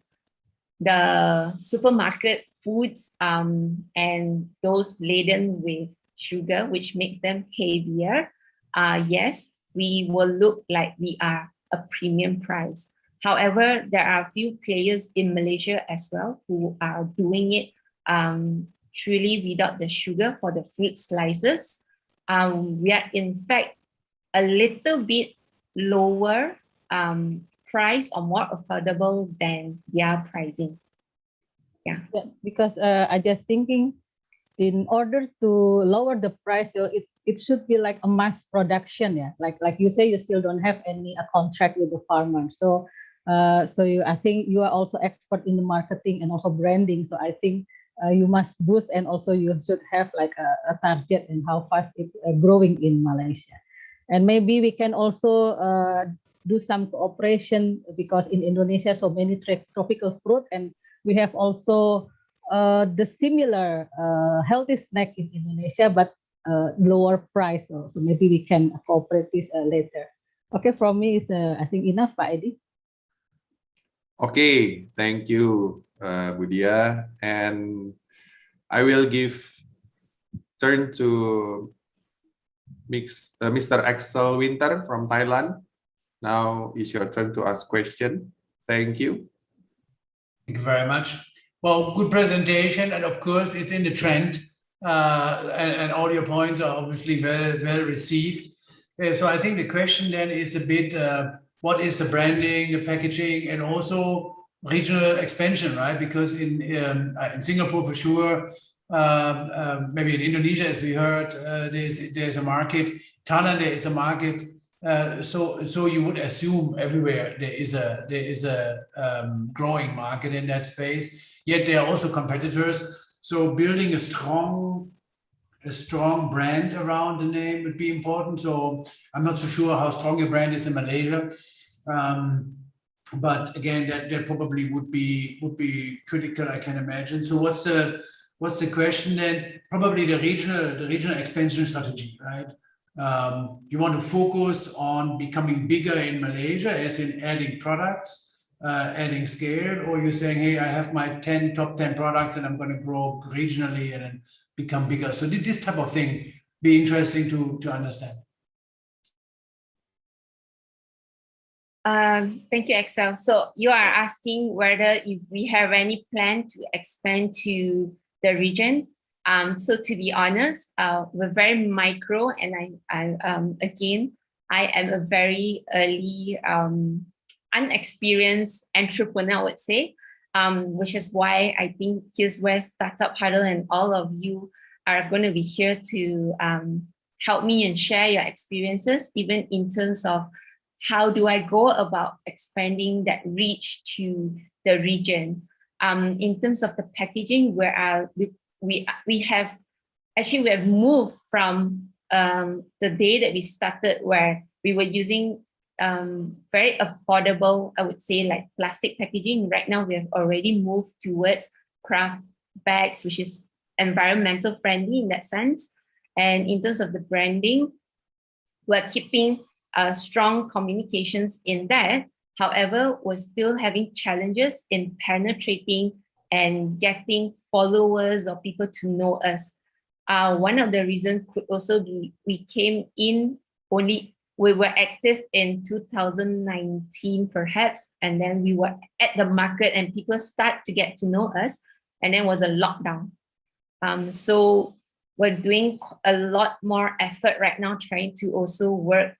the supermarket foods and those laden with sugar, which makes them heavier, yes, we will look like we are a premium price. However, there are a few players in Malaysia as well who are doing it truly without the sugar for the fruit slices. We are in fact a little bit lower price or more affordable than their pricing. Yeah, because I just thinking, in order to lower the price, so it should be like a mass production, yeah. Like you say, you still don't have any contract with the farmer, so I think you are also expert in the marketing and also branding. So I think you must boost, and also you should have like a target and how fast it's growing in Malaysia. And maybe we can also do some cooperation, because in Indonesia so many tropical fruit, and we have also the similar healthy snack in Indonesia, but lower price. So maybe we can cooperate this later. Okay, from me is I think enough, Pak Edi. Okay, thank you, Budia. And I will give turn to Mr. Axel Winter from Thailand. Now it's your turn to ask question. Thank you. Thank you very much. Well, good presentation, and of course it's in the trend, and all your points are obviously well received. So I think the question then is a bit, what is the branding, the packaging, and also regional expansion, right? Because in Singapore for sure, maybe in Indonesia, as we heard, there's a market. Thailand, there is a market. So you would assume everywhere there is a growing market in that space. Yet there are also competitors. So building a strong brand around the name would be important. So I'm not so sure how strong your brand is in Malaysia, but again, that probably would be critical, I can imagine. So what's the question then? Probably the regional expansion strategy, right? You want to focus on becoming bigger in Malaysia, as in adding products, adding scale, or you're saying, hey, I have my top 10 products and I'm going to grow regionally and then become bigger. So this type of thing be interesting to understand. Thank you, Axel. So you are asking whether if we have any plan to expand to the region. So to be honest, we're very micro, and I am a very early, unexperienced entrepreneur, I would say, which is why I think here's where Startup Huddle and all of you are going to be here to help me and share your experiences, even in terms of how do I go about expanding that reach to the region. In terms of the packaging, where we have moved from the day that we started, where we were using very affordable, I would say, like plastic packaging. Right now, we have already moved towards craft bags, which is environmental friendly in that sense. And in terms of the branding, we're keeping strong communications in that. However, we're still having challenges in penetrating and getting followers or people to know us. One of the reasons could also be we were active in 2019 perhaps, and then we were at the market and people start to get to know us, and then was a lockdown. So we're doing a lot more effort right now trying to also work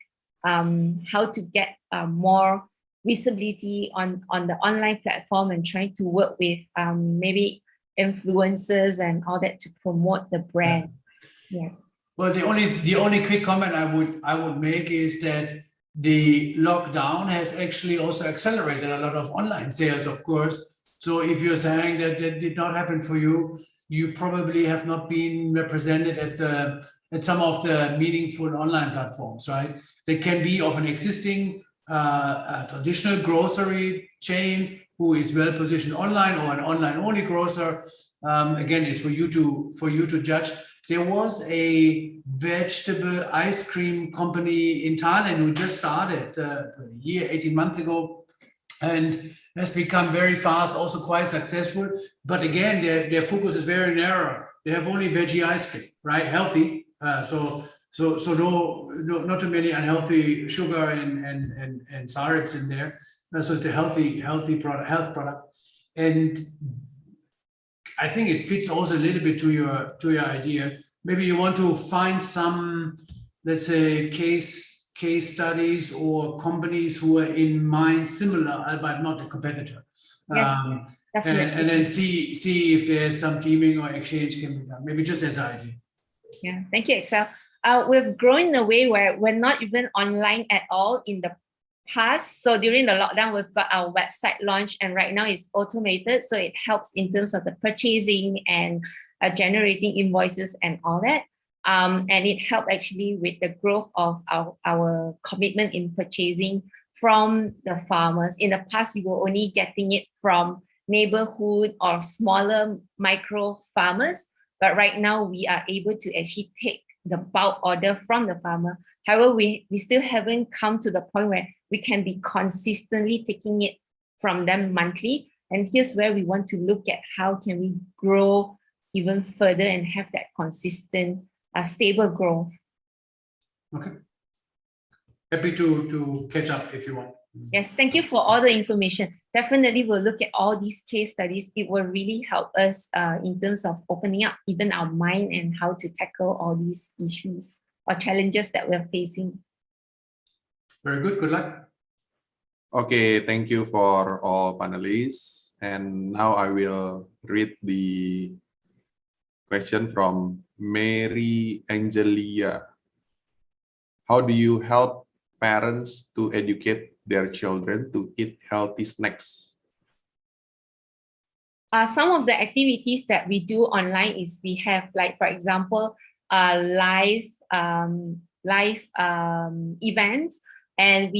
how to get more visibility on the online platform, and trying to work with maybe influencers and all that to promote the brand. Yeah. Well, the only quick comment I would make is that the lockdown has actually also accelerated a lot of online sales, of course. So if you're saying that did not happen for you, you probably have not been represented at some of the meaningful online platforms, right? They can be of an existing traditional grocery chain who is well positioned online, or an online only grocer. Again, it's for you to judge. There was a vegetable ice cream company in Thailand who just started a year, 18 months ago, and has become very fast, also quite successful. But again, their focus is very narrow. They have only veggie ice cream, right? Healthy. So So not too many unhealthy sugar and syrups in there. So it's a healthy product, health product, and I think it fits also a little bit to your idea. Maybe you want to find some, let's say, case studies or companies who are in mind similar, but not a competitor. Yes, and then see if there's some teaming or exchange can be done. Maybe just as an idea. Yeah, thank you, Excel. We've grown in a way where we're not even online at all in the past. So during the lockdown, we've got our website launch, and right now it's automated. So it helps in terms of the purchasing and generating invoices and all that. And it helped actually with the growth of our commitment in purchasing from the farmers. In the past, we were only getting it from neighborhood or smaller micro farmers. But right now we are able to actually take the bulk order from the farmer. However, we still haven't come to the point where we can be consistently taking it from them monthly. And here's where we want to look at how can we grow even further and have that consistent, stable growth. Okay. Happy to catch up if you want. Yes, thank you for all the information. Definitely we'll look at all these case studies. It will really help us in terms of opening up even our mind and how to tackle all these issues or challenges that we're facing. Very good. Good luck. Okay, thank you for all panelists. And now I will read the question from Mary Angelia. How do you help parents to educate their children to eat healthy snacks? Some of the activities that we do online is we have, like, for example, live events, and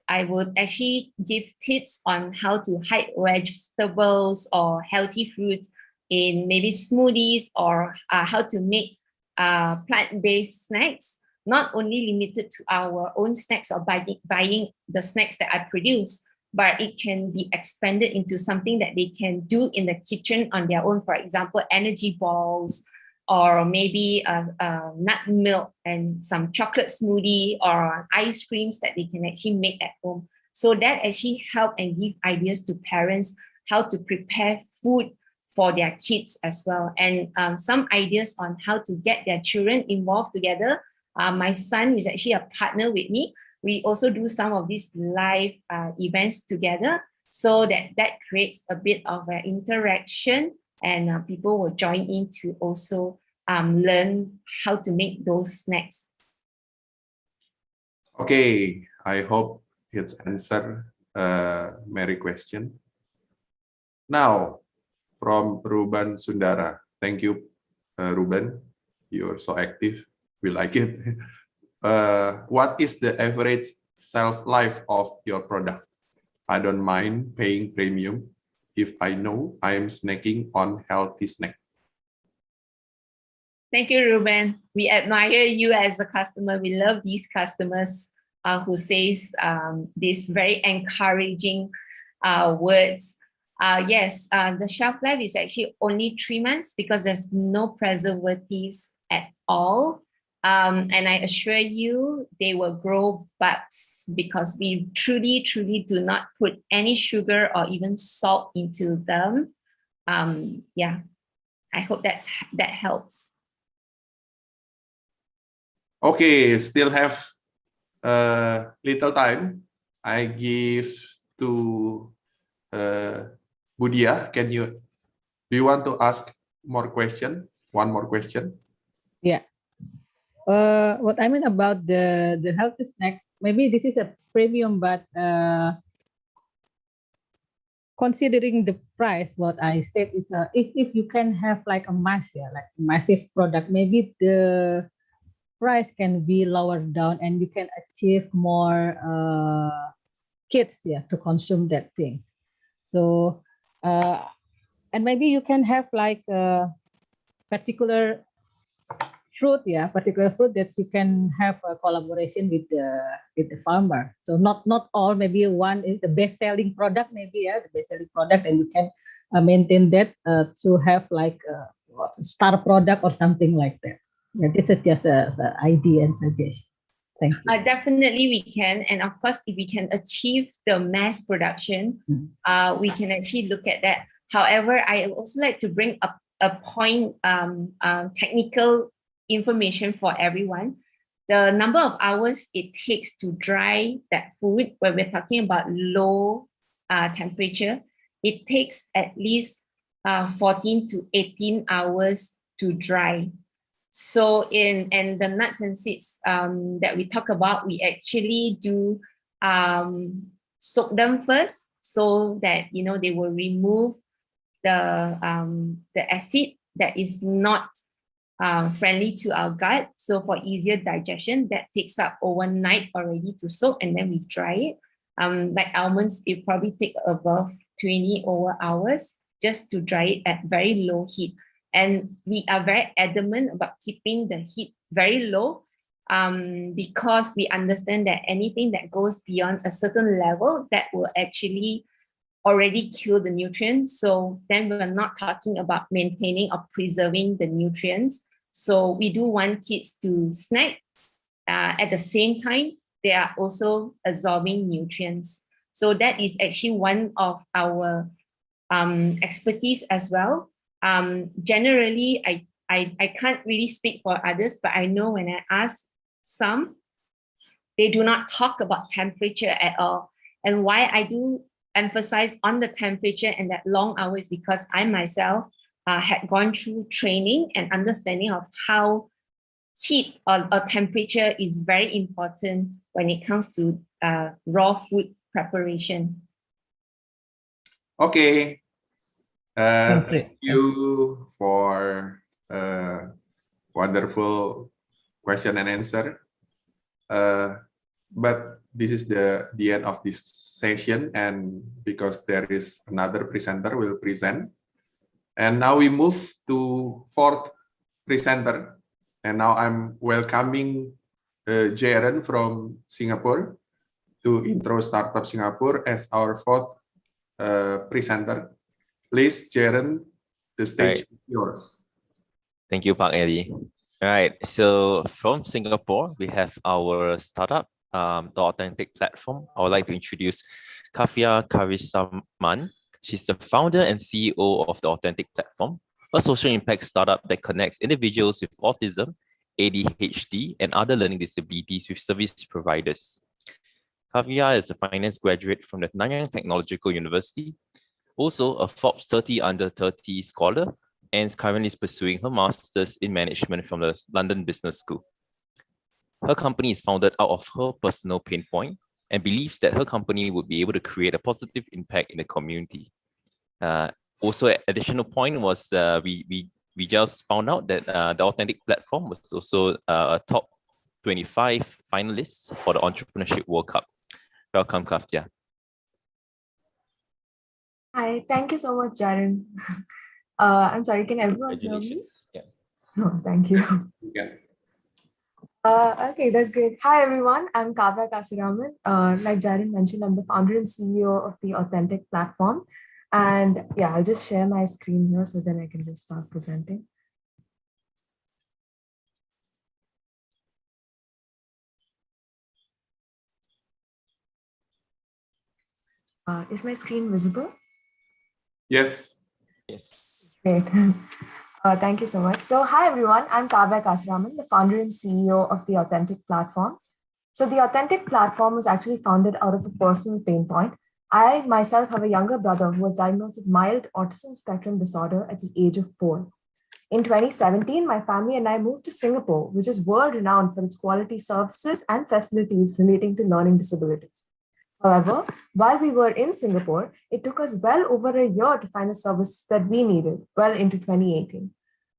I would actually give tips on how to hide vegetables or healthy fruits in maybe smoothies, or how to make plant-based snacks, not only limited to our own snacks or buying the snacks that I produce, but it can be expanded into something that they can do in the kitchen on their own. For example, energy balls, or maybe nut milk and some chocolate smoothie, or ice creams that they can actually make at home. So that actually help and give ideas to parents how to prepare food for their kids as well. And some ideas on how to get their children involved together. My son is actually a partner with me. We also do some of these live events together, so that creates a bit of an interaction, and people will join in to also learn how to make those snacks. Okay, I hope it's answered Mary question. Now, from Ruben Sundara. Thank you, Ruben. You're so active. We like it. What is the average shelf life of your product? I don't mind paying premium if I know I am snacking on healthy snack. Thank you, Ruben. We admire you as a customer. We love these customers who says these very encouraging words. Yes, the shelf life is actually only 3 months because there's no preservatives at all. And I assure you, they will grow bugs because we truly do not put any sugar or even salt into them. Yeah, I hope that helps. Okay, still have little time. I give to Budia. Do you want to ask more question? One more question? Yeah. What I mean about the healthy snack, maybe this is a premium, but considering the price, what I said is if you can have like a massive product, maybe the price can be lowered down and you can achieve more kids to consume that things. So and maybe you can have like a particular fruit that you can have a collaboration with the farmer. So not all, maybe one is the best-selling product, maybe the best-selling product, and you can maintain that to have like a star product or something like that. Yeah, this is just an idea and suggestion. Thank you. Definitely we can. And of course, if we can achieve the mass production, we can actually look at that. However, I also like to bring up a point, technical information for everyone. The number of hours it takes to dry that food, when we're talking about low temperature, it takes at least 14 to 18 hours to dry. So and the nuts and seeds that we talk about, we actually do soak them first so that they will remove the acid that is not friendly to our gut. So for easier digestion, that takes up overnight already to soak, and then we dry it. Like almonds, it probably take above 20 hours just to dry it at very low heat. And we are very adamant about keeping the heat very low because we understand that anything that goes beyond a certain level, that will actually already kill the nutrients. So then we're not talking about maintaining or preserving the nutrients. So we do want kids to snack at the same time. They are also absorbing nutrients. So that is actually one of our expertise as well. Generally, I can't really speak for others, but I know when I ask some, they do not talk about temperature at all. And why I do emphasize on the temperature and that long hours, because I myself had gone through training and understanding of how heat or temperature is very important when it comes to raw food preparation. Okay. Thank Thank you for wonderful question and answer. But this is the end of this session, and because there is another presenter will present. And now we move to fourth presenter. And now I'm welcoming Jaren from Singapore to Intro Startup Singapore as our fourth presenter. Please, Jaren, the stage is yours. Thank you, Pak Eddie. All right, so from Singapore, we have our startup, the Authentic Platform. I would like to introduce Kafia Karisaman. She's the founder and CEO of the Authentic Platform, a social impact startup that connects individuals with autism, ADHD, and other learning disabilities with service providers. Kafia is a finance graduate from the Nanyang Technological University, also a Forbes 30 Under 30 scholar, and currently is pursuing her master's in management from the London Business School. Her company is founded out of her personal pain point and believes that her company would be able to create a positive impact in the community. Also, an additional point was we just found out that the Authentic Platform was also a top 25 finalist for the Entrepreneurship World Cup. Welcome, Kafia. Hi, thank you so much, Jaren. I'm sorry, can everyone hear me? Yeah. Oh, thank you. Yeah. Okay, that's great. Hi, everyone. I'm Kavya Kasiraman. Like Jaren mentioned, I'm the founder and CEO of the Authentic Platform. And yeah, I'll just share my screen here so then I can just start presenting. Is my screen visible? Yes. Yes. Great. Thank you so much. So hi, everyone. I'm Kavya Kasiraman, the founder and CEO of the Authentic Platform. So the Authentic Platform was actually founded out of a personal pain point. I myself have a younger brother who was diagnosed with mild autism spectrum disorder at the age of 4. In 2017, my family and I moved to Singapore, which is world-renowned for its quality services and facilities relating to learning disabilities. However, while we were in Singapore, it took us well over a year to find a service that we needed, well into 2018.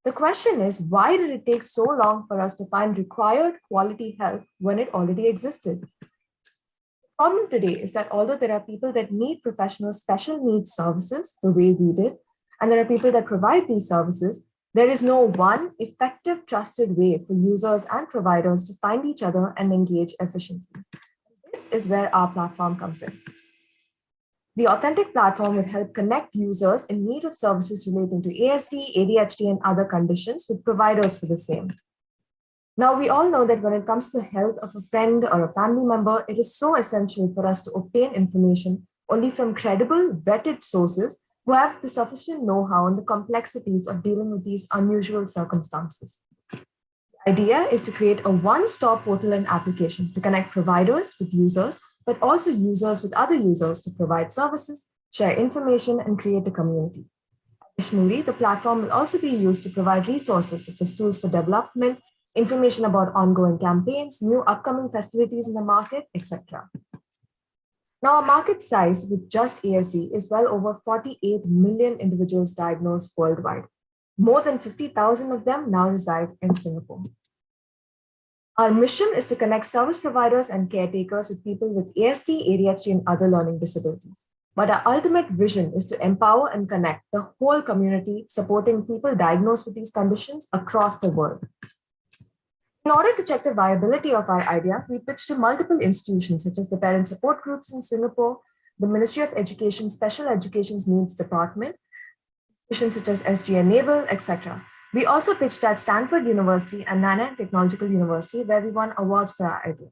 The question is, why did it take so long for us to find required quality help when it already existed? The problem today is that although there are people that need professional special needs services the way we did, and there are people that provide these services, there is no one effective, trusted way for users and providers to find each other and engage efficiently. This is where our platform comes in. The Authentic Platform would help connect users in need of services relating to ASD, ADHD, and other conditions with providers for the same. Now, we all know that when it comes to the health of a friend or a family member, it is so essential for us to obtain information only from credible, vetted sources who have the sufficient know-how on the complexities of dealing with these unusual circumstances. The idea is to create a one-stop portal and application to connect providers with users, but also users with other users to provide services, share information, and create a community. Additionally, the platform will also be used to provide resources such as tools for development, information about ongoing campaigns, new upcoming festivities in the market, etc. Now, our market size with just ASD is well over 48 million individuals diagnosed worldwide. More than 50,000 of them now reside in Singapore. Our mission is to connect service providers and caretakers with people with ASD, ADHD, and other learning disabilities. But our ultimate vision is to empower and connect the whole community, supporting people diagnosed with these conditions across the world. In order to check the viability of our idea, we pitched to multiple institutions such as the Parent Support Groups in Singapore, the Ministry of Education Special Education Needs Department, institutions such as SG Enable, etc. We also pitched at Stanford University and Nanyang Technological University, where we won awards for our idea.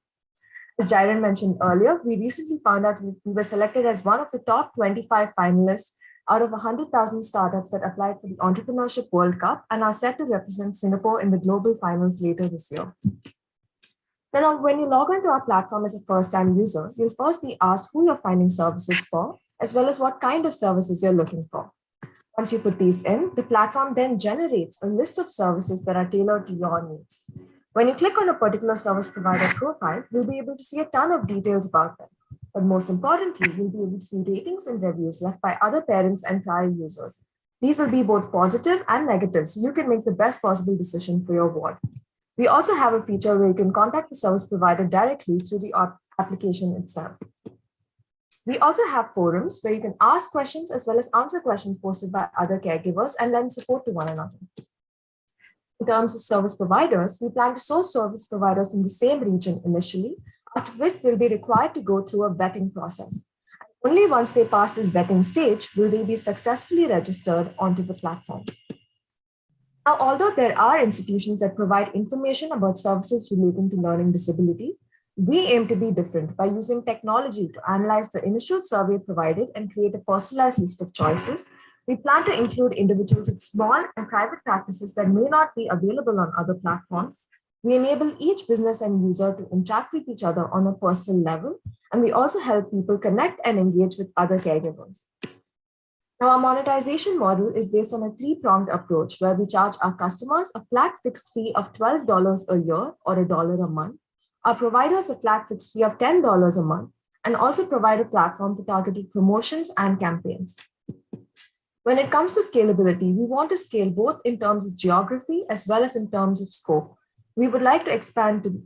As Jairan mentioned earlier, we recently found out we were selected as one of the top 25 finalists out of 100,000 startups that applied for the Entrepreneurship World Cup and are set to represent Singapore in the global finals later this year. Then when you log into our platform as a first-time user, you'll first be asked who you're finding services for, as well as what kind of services you're looking for. Once you put these in, the platform then generates a list of services that are tailored to your needs. When you click on a particular service provider profile, you'll be able to see a ton of details about them. But most importantly, you'll be able to see ratings and reviews left by other parents and prior users. These will be both positive and negative, so you can make the best possible decision for your ward. We also have a feature where you can contact the service provider directly through the application itself. We also have forums where you can ask questions as well as answer questions posted by other caregivers and lend support to one another. In terms of service providers, we plan to source service providers from the same region initially, after which they'll be required to go through a vetting process. Only once they pass this vetting stage will they be successfully registered onto the platform. Now, although there are institutions that provide information about services relating to learning disabilities, we aim to be different by using technology to analyze the initial survey provided and create a personalized list of choices. We plan to include individuals with small and private practices that may not be available on other platforms. We enable each business and user to interact with each other on a personal level, and we also help people connect and engage with other caregivers. Now, our monetization model is based on a three-pronged approach where we charge our customers a flat fixed fee of $12 a year or $1 a month, our providers a flat fixed fee of $10 a month, and also provide a platform for targeted promotions and campaigns. When it comes to scalability, we want to scale both in terms of geography as well as in terms of scope. We would like to expand to,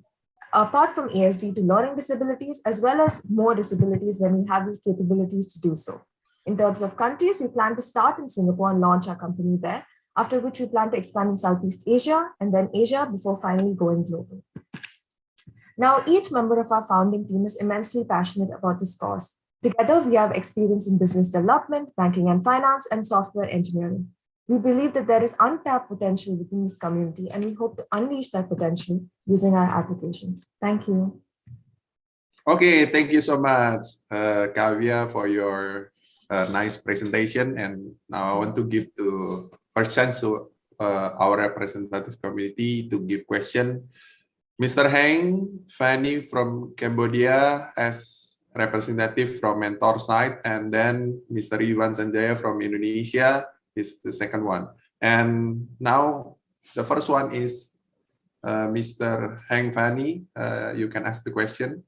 apart from ASD, to learning disabilities as well as more disabilities when we have the capabilities to do so. In terms of countries, we plan to start in Singapore and launch our company there, after which we plan to expand in Southeast Asia and then Asia before finally going global. Now, each member of our founding team is immensely passionate about this cause. Together, we have experience in business development, banking and finance, and software engineering. We believe that there is untapped potential within this community, and we hope to unleash that potential using our application. Thank you. Okay, thank you so much, Kavya, for your nice presentation. And now I want to give the first chance to our representative community to give question. Mr. Heng Fanny from Cambodia as representative from mentor side, and then Mr. Iwan Sanjaya from Indonesia is the second one. And now the first one is Mr. Heng Fanny. You can ask the question.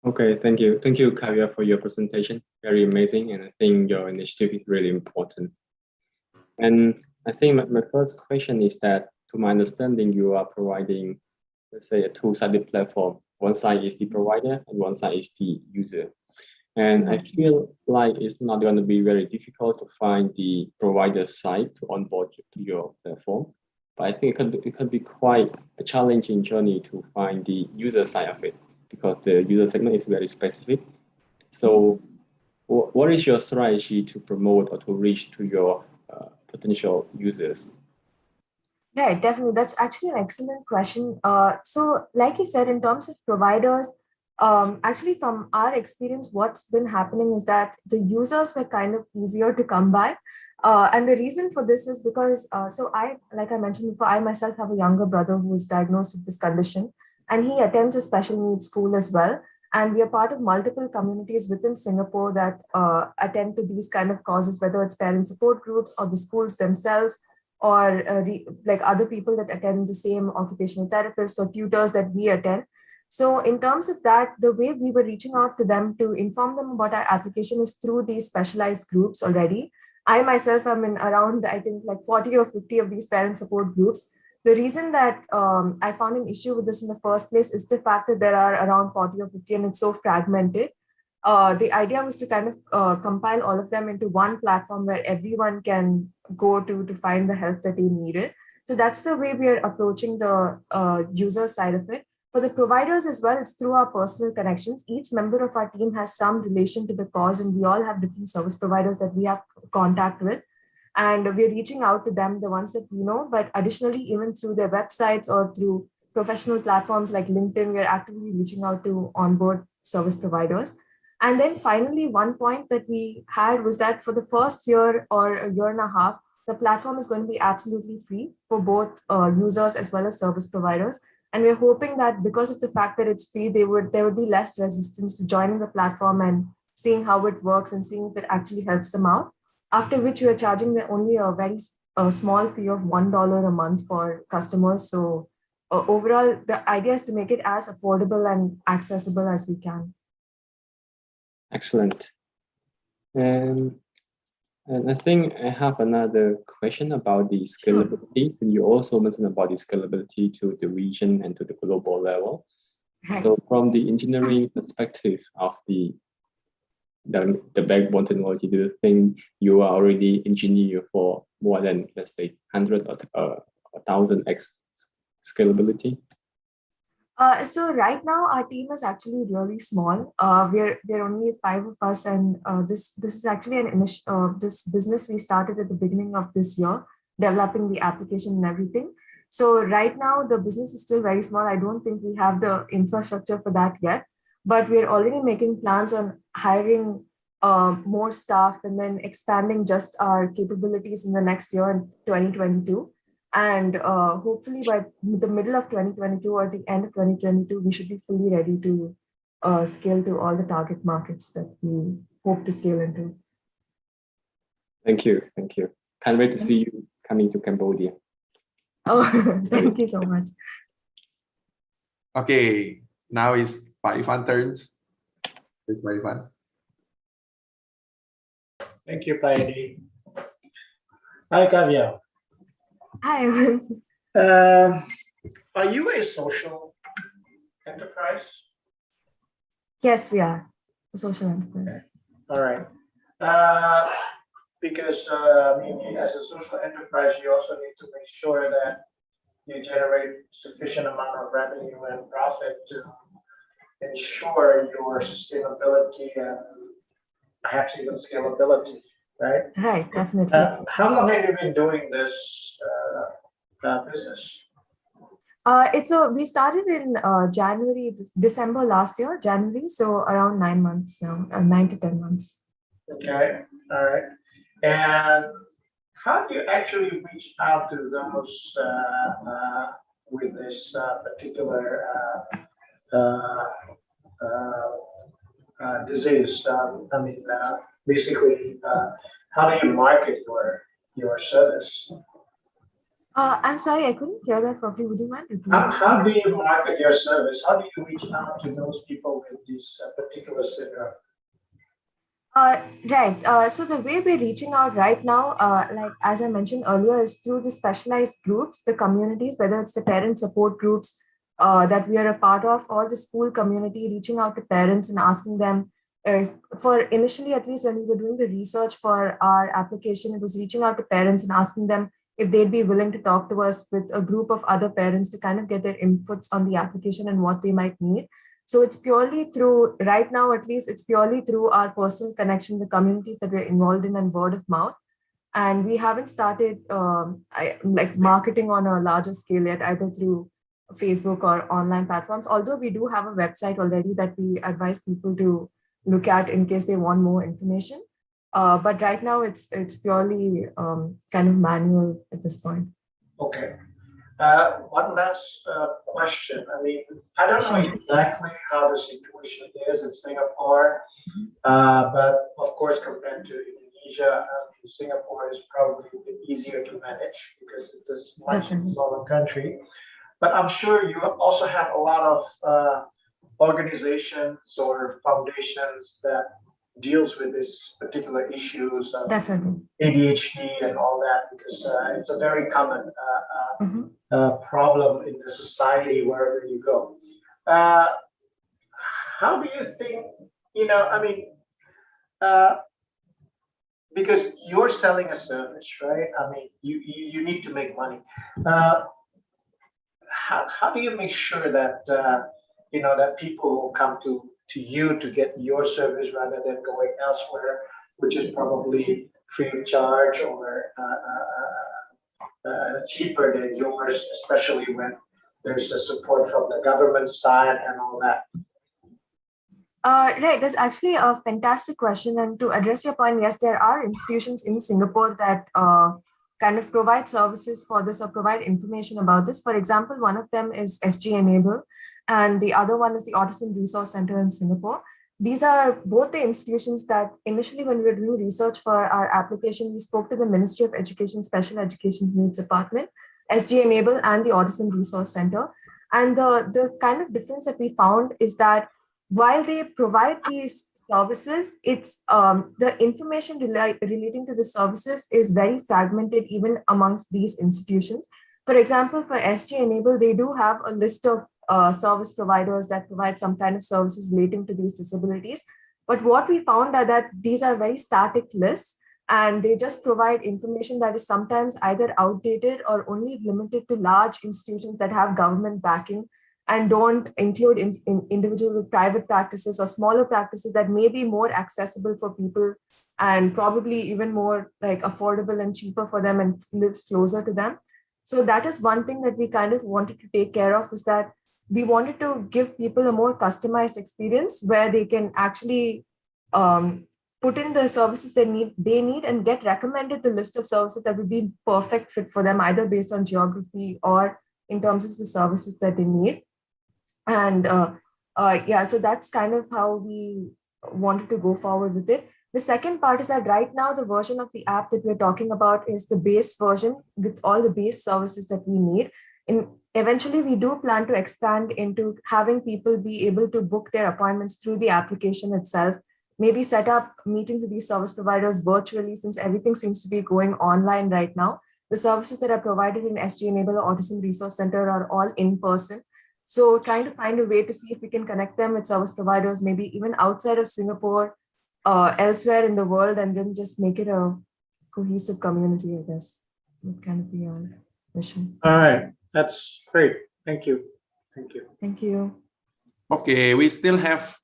Okay, thank you. Thank you, Kavya, for your presentation. Very amazing, and I think your initiative is really important. And I think my first question is that, to my understanding, you are providing, let's say, a two-sided platform. One side is the provider and one side is the user. And I feel like it's not going to be very difficult to find the provider side to onboard to your platform. But I think it could be quite a challenging journey to find the user side of it, because the user segment is very specific. So what is your strategy to promote or to reach to your potential users? Right, definitely. That's actually an excellent question. So, like you said, in terms of providers, actually, from our experience, what's been happening is that the users were kind of easier to come by. And the reason for this is because, like I mentioned before, I myself have a younger brother who is diagnosed with this condition, and he attends a special needs school as well. And we are part of multiple communities within Singapore that attend to these kind of causes, whether it's parent support groups or the schools themselves, or like other people that attend the same occupational therapists or tutors that we attend. So in terms of that, the way we were reaching out to them to inform them about our application is through these specialized groups already. I myself am in around, I think, like 40 or 50 of these parent support groups. The reason that I found an issue with this in the first place is the fact that there are around 40 or 50 and it's so fragmented. The idea was to kind of compile all of them into one platform where everyone can go to find the help that they needed. So that's the way we are approaching the user side of it. For the providers as well, it's through our personal connections. Each member of our team has some relation to the cause, and we all have different service providers that we have contact with. And we're reaching out to them, the ones that we know, but additionally, even through their websites or through professional platforms like LinkedIn, we're actively reaching out to onboard service providers. And then finally, one point that we had was that for the first year or a year and a half, the platform is going to be absolutely free for both users as well as service providers. And we're hoping that because of the fact that it's free, there would be less resistance to joining the platform and seeing how it works and seeing if it actually helps them out. After which we are charging them only a very small fee of $1 a month for customers. So overall, the idea is to make it as affordable and accessible as we can. Excellent. And I think I have another question about the scalability. So you also mentioned about the scalability to the region and to the global level. Right. So from the engineering perspective of the backbone technology, do you think you are already engineer for more than, let's say, 100 or 1,000x scalability? So right now our team is actually really small. We're only 5 of us, and this is actually this business we started at the beginning of this year, developing the application and everything. So right now the business is still very small. I don't think we have the infrastructure for that yet, but we're already making plans on hiring more staff and then expanding just our capabilities in the next year in 2022. And hopefully by the middle of 2022 or the end of 2022, we should be fully ready to scale to all the target markets that we hope to scale into. Thank you. Thank you. Can't wait to see you coming to Cambodia. Oh, thank you so much. Okay, now it's Pak Ivan turns. It's Pak Ivan. Thank you, Pak Edi. Hi, Kavya. Hi. Are you a social enterprise? Yes, we are a social enterprise. Okay. All right. Because maybe as a social enterprise, you also need to make sure that you generate sufficient amount of revenue and profit to ensure your sustainability and perhaps even scalability, right? Right, definitely. How long have you been doing this business? We started in December last year, January. So around 9 months now, 9 to 10 months. Okay, all right. And how do you actually reach out to those with this particular disease? Basically, how do you market your service? I'm sorry, I couldn't hear that properly. Would you mind repeating? How do you market your service? How do you reach out to those people with this particular syndrome? Right. So the way we're reaching out right now, like as I mentioned earlier, is through the specialized groups, the communities, whether it's the parent support groups that we are a part of, or the school community, reaching out to parents and asking them. For initially, at least when we were doing the research for our application, it was reaching out to parents and asking them if they'd be willing to talk to us with a group of other parents to kind of get their inputs on the application and what they might need. So it's purely through, right now at least, it's purely through our personal connection, the communities that we're involved in, and word of mouth. And we haven't started like marketing on a larger scale yet, either through Facebook or online platforms, although we do have a website already that we advise people to look at in case they want more information. But right now it's purely kind of manual at this point. Okay. One last question. I mean, I don't know exactly how the situation is in Singapore, but of course, compared to Indonesia, Singapore is probably a bit easier to manage because it's a much smaller country. But I'm sure you also have a lot of organizations or foundations that deals with this particular issues of ADHD and all that, because it's a very common problem in the society wherever you go. How do you think, I mean, because you're selling a service, right? I mean, you need to make money. How do you make sure that that people will come to you to get your service rather than going elsewhere, which is probably free of charge or cheaper than yours, especially when there's a support from the government side and all that? Right, that's actually a fantastic question. And to address your point, yes, there are institutions in Singapore that kind of provide services for this or provide information about this. For example, one of them is SG Enable, and the other one is the Autism Resource Center in Singapore. These are both the institutions that initially, when we were doing research for our application, we spoke to the Ministry of Education Special Education Needs Department, SG Enable, and the Autism Resource Center. And the kind of difference that we found is that while they provide these services, it's the information relating to the services is very fragmented even amongst these institutions. For example, for SG Enable, they do have a list of service providers that provide some kind of services relating to these disabilities. But what we found are that these are very static lists, and they just provide information that is sometimes either outdated or only limited to large institutions that have government backing and don't include in individual private practices or smaller practices that may be more accessible for people and probably even more like affordable and cheaper for them and lives closer to them. So that is one thing that we kind of wanted to take care of, is that we wanted to give people a more customized experience where they can actually put in the services they need and get recommended the list of services that would be perfect fit for them, either based on geography or in terms of the services that they need. And yeah, so that's kind of how we wanted to go forward with it. The second part is that right now, the version of the app that we're talking about is the base version with all the base services that we need. And eventually, we do plan to expand into having people be able to book their appointments through the application itself, maybe set up meetings with these service providers virtually, since everything seems to be going online right now. The services that are provided in SG Enable or Autism Resource Center are all in person. So trying to find a way to see if we can connect them with service providers, maybe even outside of Singapore, elsewhere in the world, and then just make it a cohesive community, I guess. It kind of be our mission. All right, that's great. Thank you. Thank you. Thank you. Okay, we still have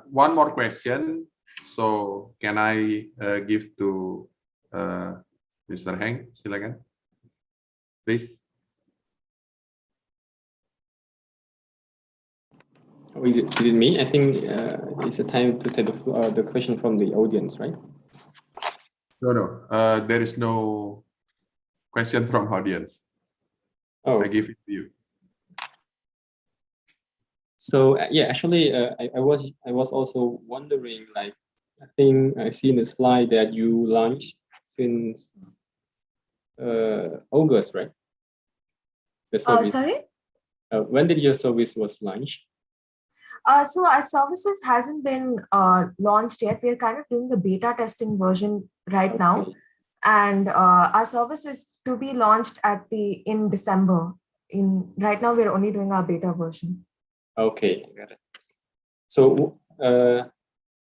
one more question. So can I give to Mr. Heng? Silakan, please. Oh, is it me? I think it's a time to take the question from the audience, right? No. There is no question from audience. Oh, I give it to you. So yeah, actually, I was also wondering, like, I think I see in the slide that you launched since August, right? The service. Sorry? When did your service was launched? So our services hasn't been launched yet. We're kind of doing the beta testing version right now. And our service is to be launched in December. Right now, we're only doing our beta version. Okay, got it. So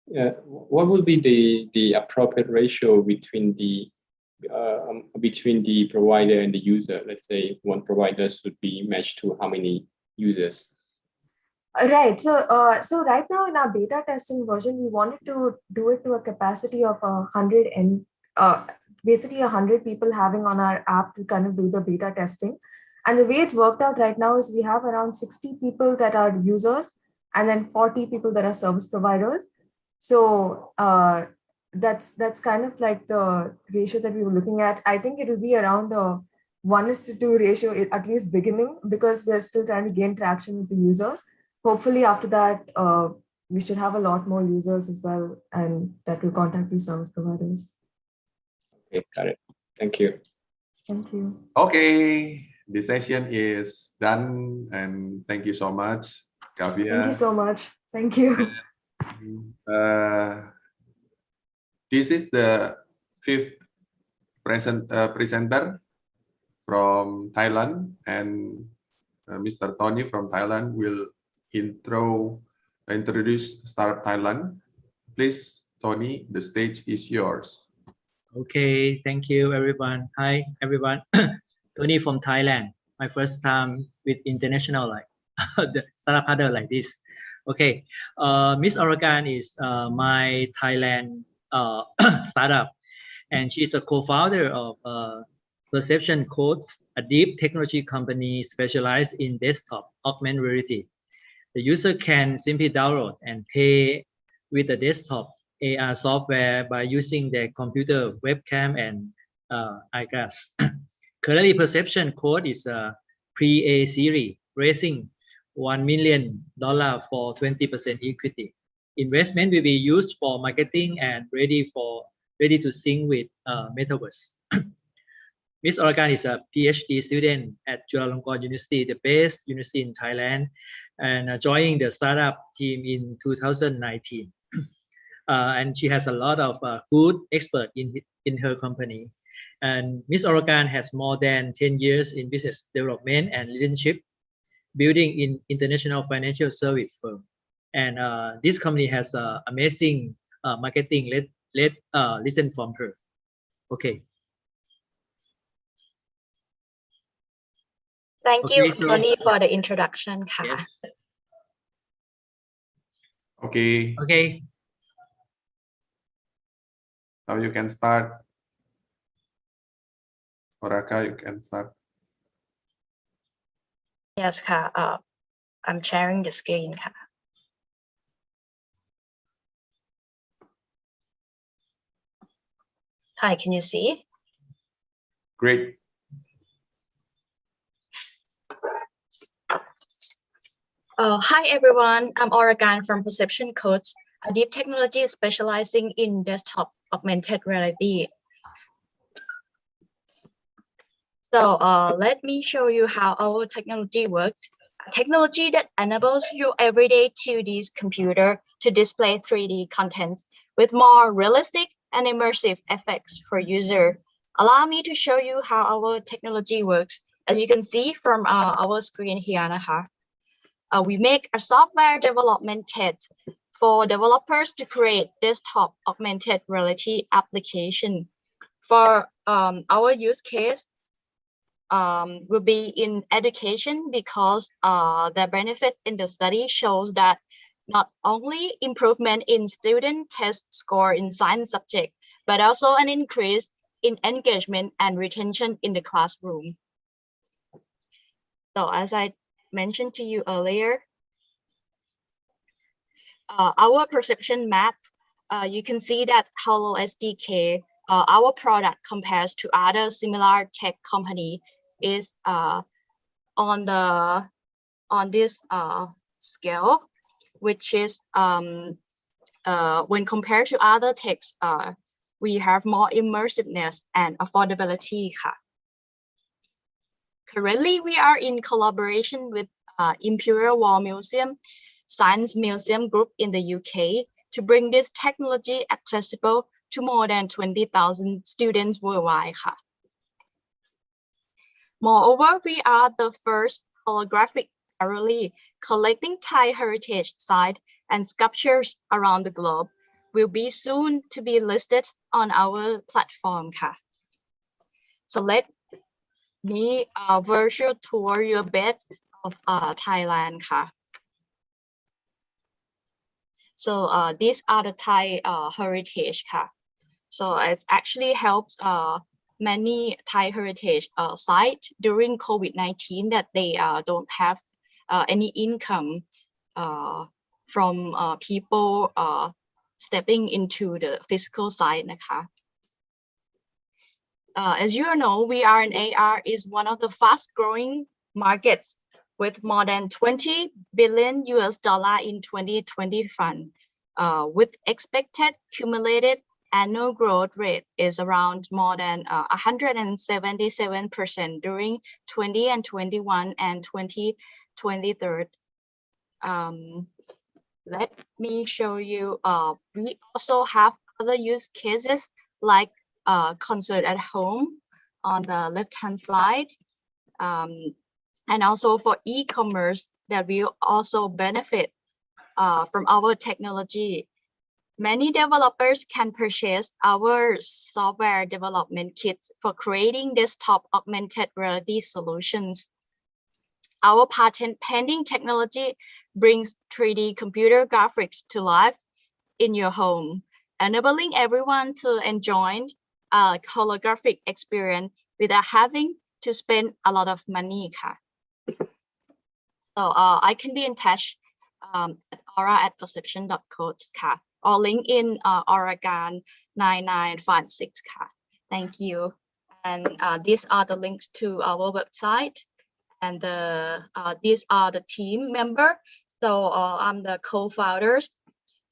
what would be the appropriate ratio between the provider and the user? Let's say one provider should be matched to how many users? Right. So right now in our beta testing version, we wanted to do it to a capacity of 100 and basically 100 people having on our app to kind of do the beta testing. And the way it's worked out right now is we have around 60 people that are users and then 40 people that are service providers. So that's kind of like the ratio that we were looking at. I think it will be around a 1:2 ratio, at least beginning, because we're still trying to gain traction with the users. Hopefully after that, we should have a lot more users as well, and that will contact the service providers. Okay, got it. Thank you. Thank you. Okay, the session is done, and thank you so much, Kavya. Thank you so much. Thank you. This is the fifth presenter from Thailand, and Mr. Tony from Thailand will introduce Startup Thailand. Please, Tony, the stage is yours. Okay, thank you, everyone. Hi, everyone. Tony from Thailand. My first time with international the startup Huddle like this. Okay, Miss Oregon is my Thailand startup, and she's a co-founder of Perception Codes, a deep technology company specialized in desktop augmented reality. The user can simply download and pay with the desktop AR software by using their computer webcam and eyeglass. Currently, Perception Code is a pre-A series, raising $1 million for 20% equity. Investment will be used for marketing and ready to sync with Metaverse. Miss Oregon is a PhD student at Chulalongkorn University, the best university in Thailand, and joining the startup team in 2019. And she has a lot of good experts in her company. And Miss Oregon has more than 10 years in business development and leadership, building in international financial service firm. And this company has amazing marketing. Let's listen from her. Okay. Thank you, Tony, for the introduction. Yes. Okay. Okay. Now you can start. Oraka, you can start. Yes, I'm sharing the screen. Hi, can you see? Great. Hi, everyone. I'm Oregon from Perception Codes, a deep technology specializing in desktop augmented reality. So let me show you how our technology works. A technology that enables your everyday 2D computer to display 3D contents with more realistic and immersive effects for user. Allow me to show you how our technology works. As you can see from our screen here, we make a software development kit for developers to create desktop augmented reality application. For our use case, will be in education, because the benefit in the study shows that not only improvement in student test score in science subject, but also an increase in engagement and retention in the classroom. So as I mentioned to you earlier, our perception map, you can see that Huddle SDK, our product compares to other similar tech company, is on this scale, which is when compared to other techs, we have more immersiveness and affordability. Currently, we are in collaboration with Imperial War Museum, Science Museum Group in the UK to bring this technology accessible to more than 20,000 students worldwide. Moreover, we are the first holographic gallery collecting Thai heritage sites and sculptures around the globe. Will be soon to be listed on our platform. So let me virtual tour you a bit of Thailand. So these are the Thai heritage. So it actually helps many Thai heritage sites during COVID-19 that they don't have any income from people stepping into the physical side. As you know, VR and AR is one of the fast growing markets with more than 20 billion US dollar in 2020 fund, with expected cumulated annual growth rate is around more than 177% during 2021 and 2023. Let me show you, we also have other use cases like concert at home on the left-hand side. And also for e-commerce that will also benefit from our technology. Many developers can purchase our software development kits for creating desktop augmented reality solutions. Our patent pending technology brings 3D computer graphics to life in your home, enabling everyone to enjoy a holographic experience without having to spend a lot of money. So I can be in touch at aura@perception.co or link in Oregon 9956. Thank you. And these are the links to our website. And these are the team members. So I'm the co-founders.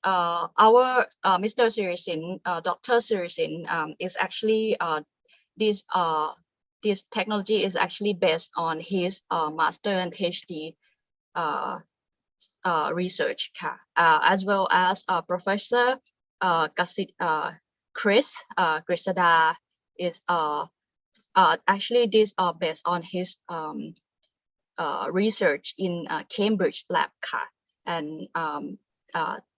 Our Mr. Sirisin, Dr. Sirisin is actually this technology is actually based on his master and PhD research, as well as Professor Chris Grisada is actually these are based on his research in Cambridge lab, and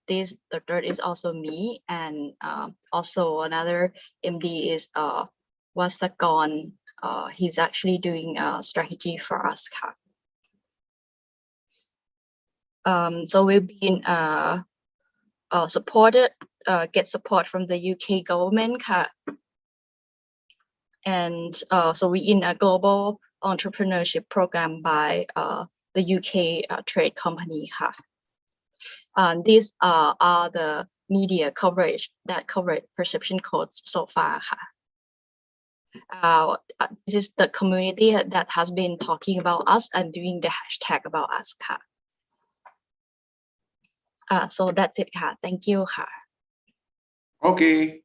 the third is also me, and also another MD is Wasagon. He's actually doing strategy for us. So we've been supported, get support from the UK government, and so we in a global entrepreneurship program by the UK trade company. These are the media coverage that covered perception codes so far. This is the community that has been talking about us and doing the hashtag about us. So that's it. Thank you. Okay,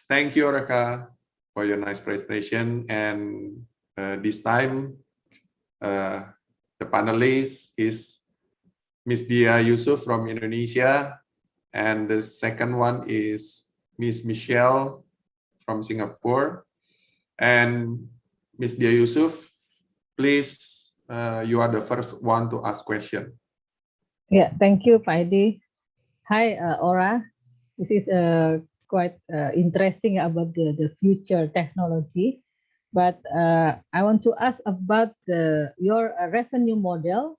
thank you, Reka, for your nice presentation. And this time, the panelist is Miss Dia Yusuf from Indonesia, and the second one is Miss Michelle from Singapore. And Miss Dia Yusuf, please, you are the first one to ask question. Yeah, thank you, Pak Edi. Hi, Aura. This is quite interesting about the future technology, but I want to ask about your revenue model.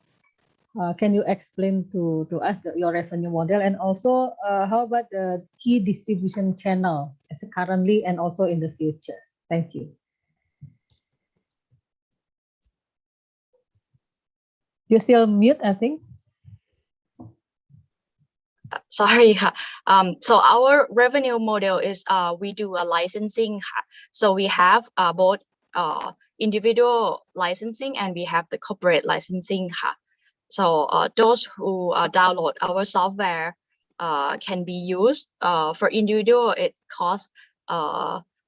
Can you explain to us your revenue model, and also how about the key distribution channel as currently and also in the future? Thank you. You're still mute, I think. Sorry. So our revenue model is we do a licensing. So we have both individual licensing and we have the corporate licensing. So those who download our software can be used. For individual, it costs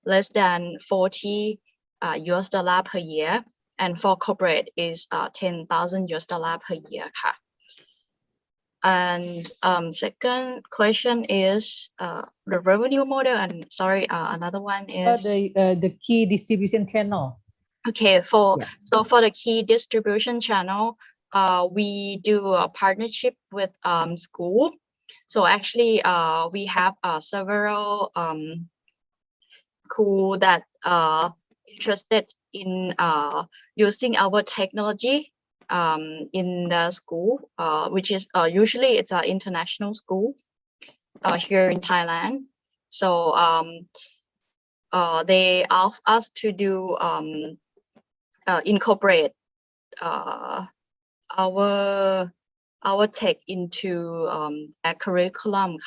less than 40 US dollar per year, and for corporate is 10,000 US dollar per year. And second question is the revenue model, and sorry, another one is the key distribution channel. Okay, so for the key distribution channel, we do a partnership with school. So actually, we have several school that interested in using our technology in the school, which is usually it's an international school here in Thailand. So they asked us to do incorporate our tech into a curriculum.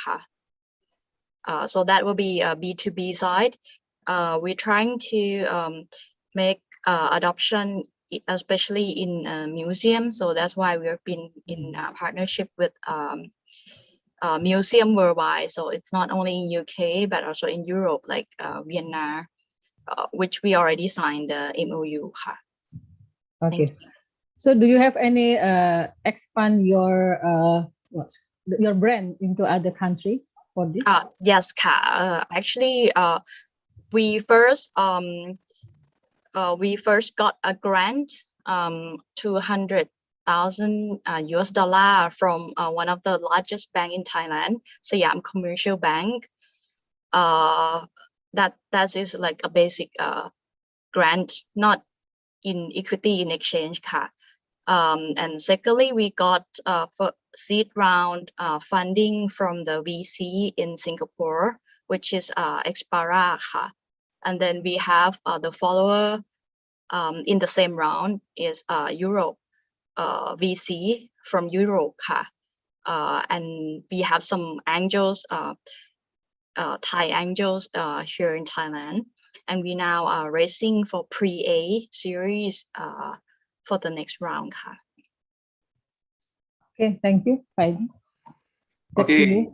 So that will be a B2B side. We're trying to make adoption, especially in museums. So that's why we've been in partnership with museum worldwide. So it's not only in UK, but also in Europe, like Vienna, which we already signed the MOU. Okay. So do you have any expand your brand into other country for this? Yes, actually, we first got a grant, $200,000 US from one of the largest bank in Thailand, Siam Commercial Bank. That is like a basic grant, not in equity in exchange. And secondly, we got for seed round funding from the VC in Singapore, which is Expara. And then we have the follower in the same round is Europe VC from Europe. And we have some angels, Thai angels here in Thailand. And we now are racing for pre-A series for the next round. Okay, thank you, Heidi. Okay.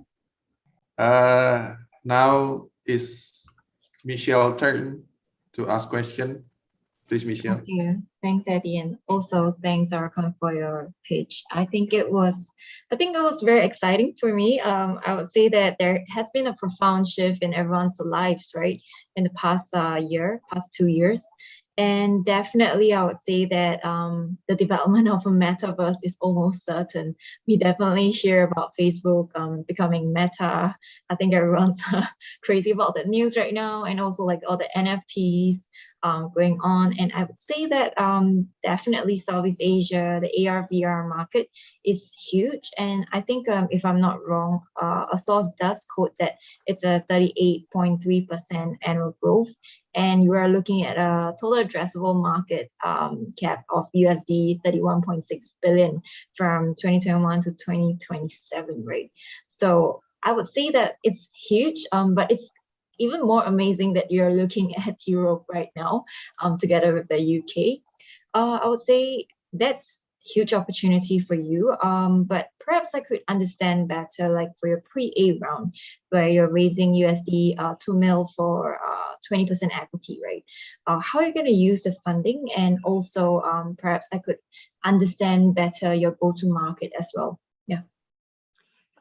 Now is Michelle's turn to ask question. Please, Michelle. Thank you. Thanks, Eddie, and also thanks, Archon, for your pitch. I think it was very exciting for me. I would say that there has been a profound shift in everyone's lives, right, in the past 2 years. And definitely, I would say that the development of a metaverse is almost certain. We definitely hear about Facebook becoming Meta. I think everyone's crazy about that news right now, and also like all the NFTs going on. And I would say that definitely Southeast Asia, the AR VR market is huge. And I think if I'm not wrong, a source does quote that it's a 38.3% annual growth. And you are looking at a total addressable market cap of USD 31.6 billion from 2021 to 2027, right? So I would say that it's huge, but it's even more amazing that you're looking at Europe right now, together with the UK. I would say that's huge opportunity for you, but perhaps I could understand better, like for your pre-A round, where you're raising USD 2 mil for 20% equity, right? How are you going to use the funding? And also, perhaps I could understand better your go-to-market as well. Yeah.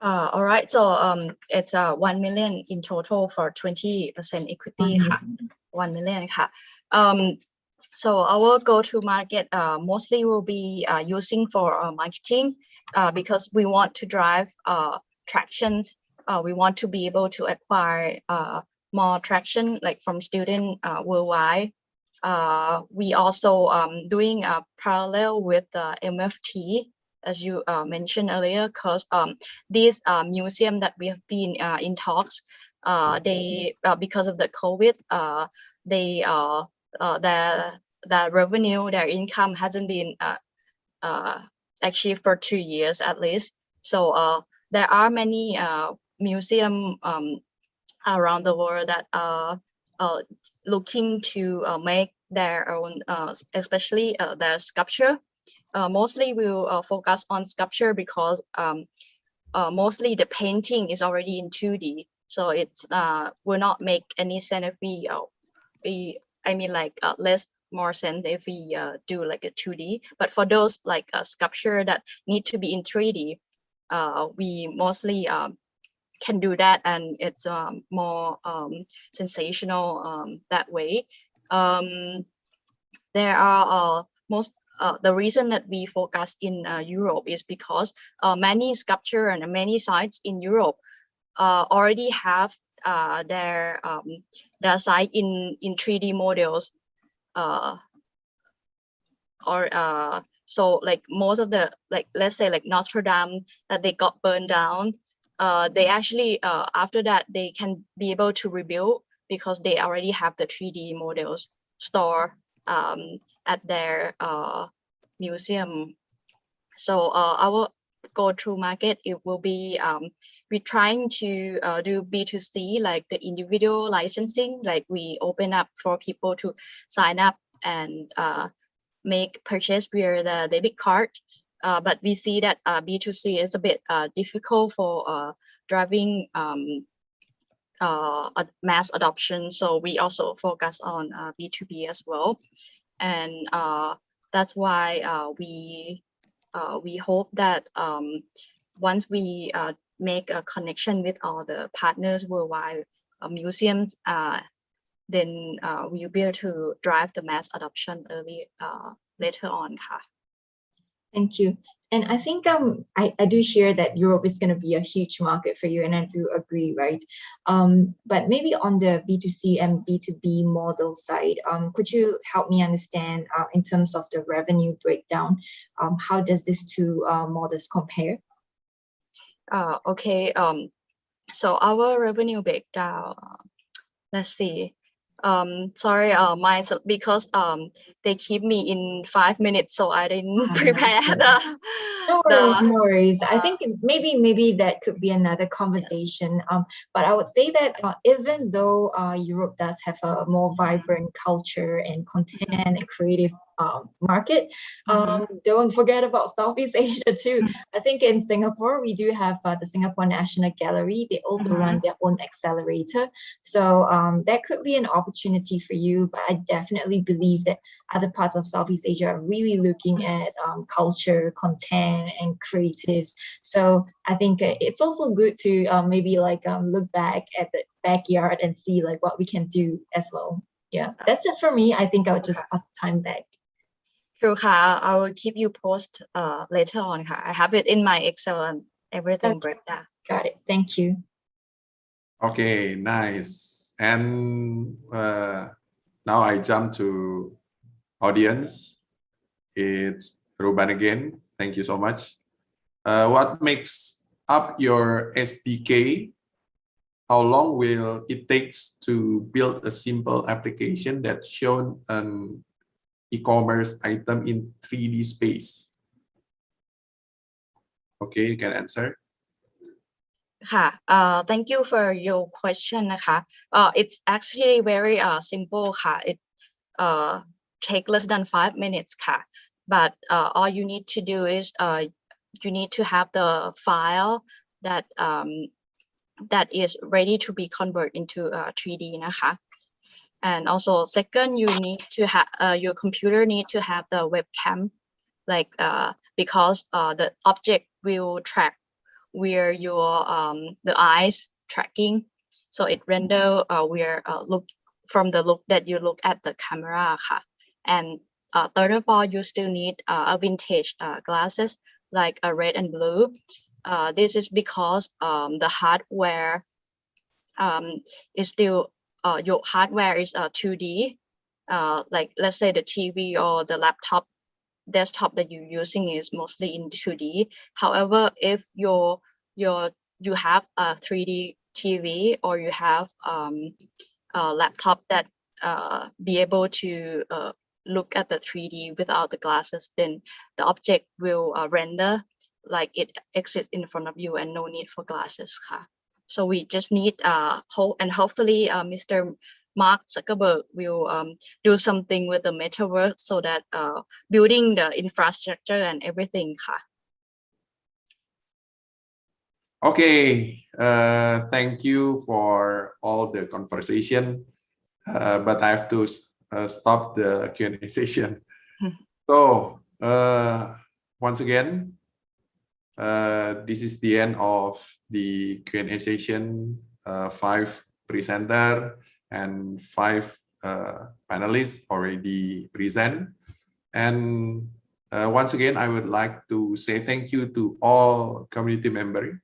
All right. So it's 1 million in total for 20% equity. 1 million. So our go-to-market mostly will be using for marketing because we want to drive tractions. We want to be able to acquire more traction, like from students worldwide. We also doing a parallel with the MFT, as you mentioned earlier, because these museum that we have been in talks, they because of the COVID, they the revenue, their income hasn't been achieved for 2 years at least. So there are many museum around the world that are looking to make their own, especially their sculpture. Mostly we'll focus on sculpture because mostly the painting is already in 2D. So it's will not make any sense if we more sense if we do like a 2D. But for those like a sculpture that need to be in 3D, we mostly can do that, and it's more sensational that way. There are the reason that we focus in Europe is because many sculpture and many sites in Europe already have their site in 3D models. So like most of the, like let's say like Notre Dame that they got burned down, they actually after that they can be able to rebuild because they already have the 3D models stored at their museum. So our go-to market, it will be we're trying to do B2C, like the individual licensing, like we open up for people to sign up and make purchase via the debit card. But we see that B2C is a bit difficult for driving mass adoption. So we also focus on B2B as well. And that's why we hope that once we make a connection with all the partners worldwide, museums, then we'll be able to drive the mass adoption later on. Thank you. And I think I do share that Europe is going to be a huge market for you, and I do agree, right? But maybe on the B2C and B2B model side, could you help me understand in terms of the revenue breakdown, how does these two models compare? Okay, so our revenue breakdown, let's see. Sorry, because they keep me in 5 minutes, so I didn't prepare No worries. I think maybe that could be another conversation. But I would say that even though Europe does have a more vibrant culture and content and creative market, don't forget about Southeast Asia too. I think in Singapore, we do have the Singapore National Gallery. They also run their own accelerator. So that could be an opportunity for you, but I definitely believe that other parts of Southeast Asia are really looking at culture, content, and creatives. So I think it's also good to maybe like look back at the backyard and see like what we can do as well. Yeah, that's it for me. I think I'll just pass the time back. True, I will keep you post later on. I have it in my Excel and everything breakdown. Got it. Thank you. Okay, nice. And now I jump to audience. It's Ruben again. Thank you so much. What makes up your SDK? How long will it take to build a simple application that shows an e-commerce item in 3D space? Okay, you can answer. Thank you for your question. It's actually very simple. It takes less than 5 minutes. But all you need to do is you need to have the file that that is ready to be converted into 3D. And also, second, you need to have your computer need to have the webcam, like because the object will track where your the eyes tracking, so it render where look from the look that you look at the camera. And third of all, you still need a vintage glasses like a red and blue. This is because the hardware is still your hardware is 2D. Like let's say the TV or the laptop desktop that you're using is mostly in 2D. However, if you have a 3D TV or you have a laptop that be able to look at the 3D without the glasses, then the object will render like it exists in front of you and no need for glasses. So we just need hopefully Mr. Mark Zuckerberg will do something with the metaverse so that building the infrastructure and everything. Okay, thank you for all the conversation, but I have to stop the Q&A session. So once again, this is the end of the Q&A session. 5 presenter and 5 panelists already present. And once again, I would like to say thank you to all community members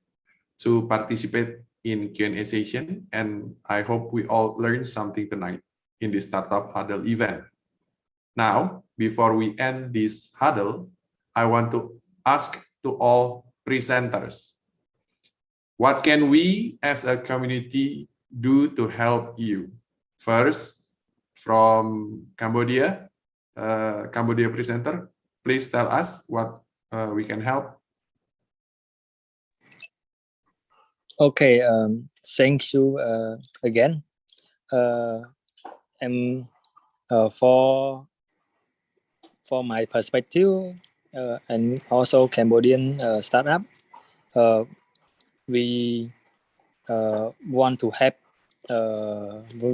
to participate in Q&A session. And I hope we all learned something tonight in this Startup Huddle event. Now, before we end this huddle, I want to ask to all presenters, what can we as a community do to help you? First, from Cambodia, Cambodia presenter, please tell us what we can help. Okay, thank you again. And for my perspective and also Cambodian startup, we want to have we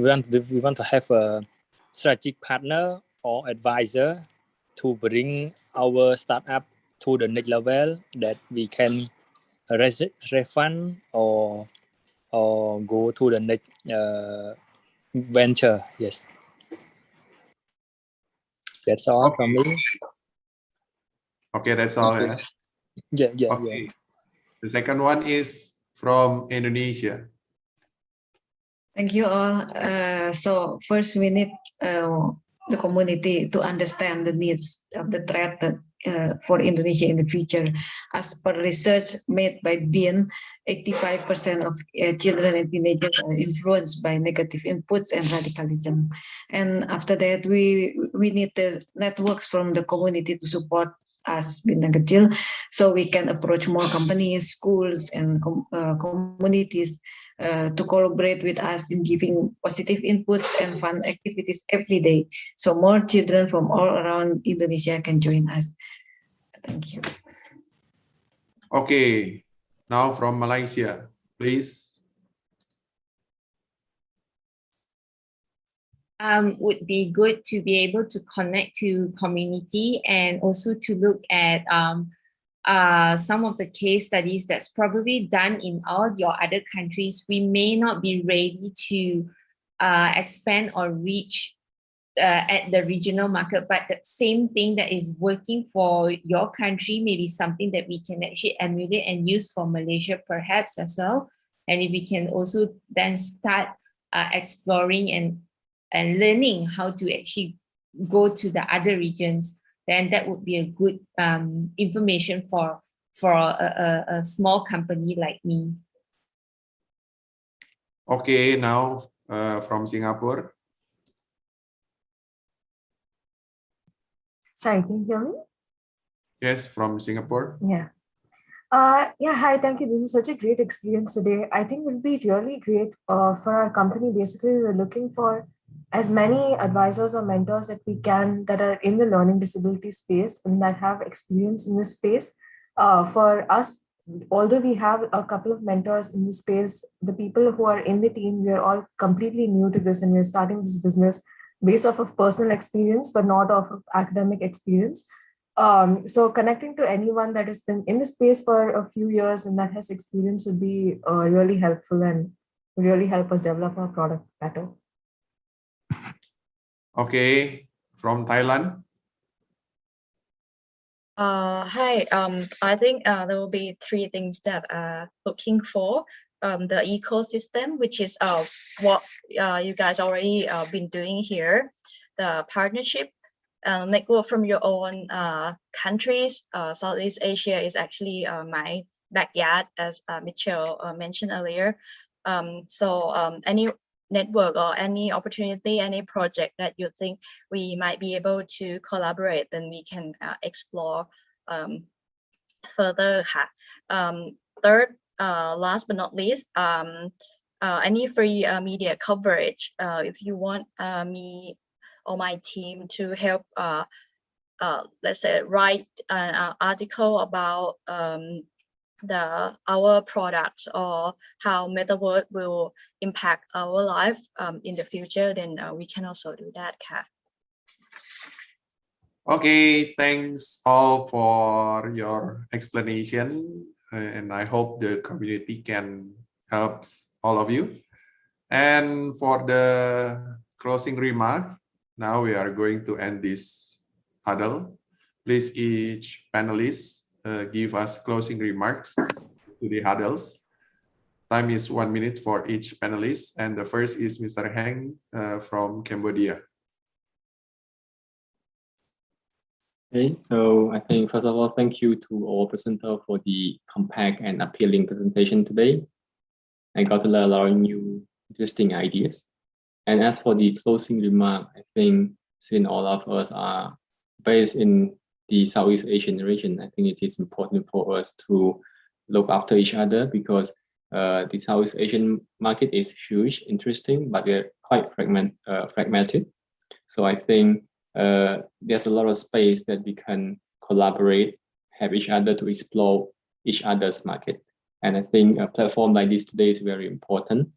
want to have a strategic partner or advisor to bring our startup to the next level, that we can refund or go to the next venture. Yes, that's all from me. Okay, that's all. Yeah. Okay. The second one is from Indonesia. Thank you all. So first we need the community to understand the needs of the threat that, for Indonesia in the future. As per research made by BIN, 85% of children and teenagers are influenced by negative inputs and radicalism. And after that, we need the networks from the community to support us Bintang Kecil, so we can approach more companies, schools, and communities to collaborate with us in giving positive inputs and fun activities every day, so more children from all around Indonesia can join us. Thank you. Okay, now from Malaysia, please. Would be good to be able to connect to community and also to look at some of the case studies that's probably done in all your other countries. We may not be ready to expand or reach at the regional market, but that same thing that is working for your country may be something that we can actually emulate and use for Malaysia perhaps as well. And if we can also then start exploring and learning how to actually go to the other regions, then that would be a good information for a small company like me. Okay, now from Singapore. Sorry, can you hear me? Yes, from Singapore. Yeah. Yeah, hi, thank you. This is such a great experience today. I think it would be really great for our company. Basically, we're looking for as many advisors or mentors that we can that are in the learning disability space and that have experience in this space. For us, although we have a couple of mentors in this space, the people who are in the team, we are all completely new to this and we're starting this business based off of personal experience, but not off of academic experience. So connecting to anyone that has been in the space for a few years and that has experience would be really helpful and really help us develop our product better. Okay, from Thailand. Hi, I think there will be three things that looking for. The ecosystem, which is what you guys already been doing here. The partnership, network from your own countries. Southeast Asia is actually my backyard, as Mitchell mentioned earlier. So any network or any opportunity, any project that you think we might be able to collaborate, then we can explore further. Third, last but not least, any free media coverage. If you want me or my team to help, let's say, write an article about our products or how metaverse will impact our life in the future, then we can also do that. Okay, thanks all for your explanation, and I hope the community can help all of you. And for the closing remark, now we are going to end this huddle. Please, each panelist give us closing remarks to the huddles. Time is 1 minute for each panelist, and the first is Mr. Heng from Cambodia. Okay, so I think first of all, thank you to all presenters for the compact and appealing presentation today. I got to learn a lot of new interesting ideas. And as for the closing remark, I think since all of us are based in the Southeast Asian region, I think it is important for us to look after each other, because the Southeast Asian market is huge, interesting, but we're quite fragmented. So I think there's a lot of space that we can collaborate, have each other to explore each other's market. And I think a platform like this today is very important.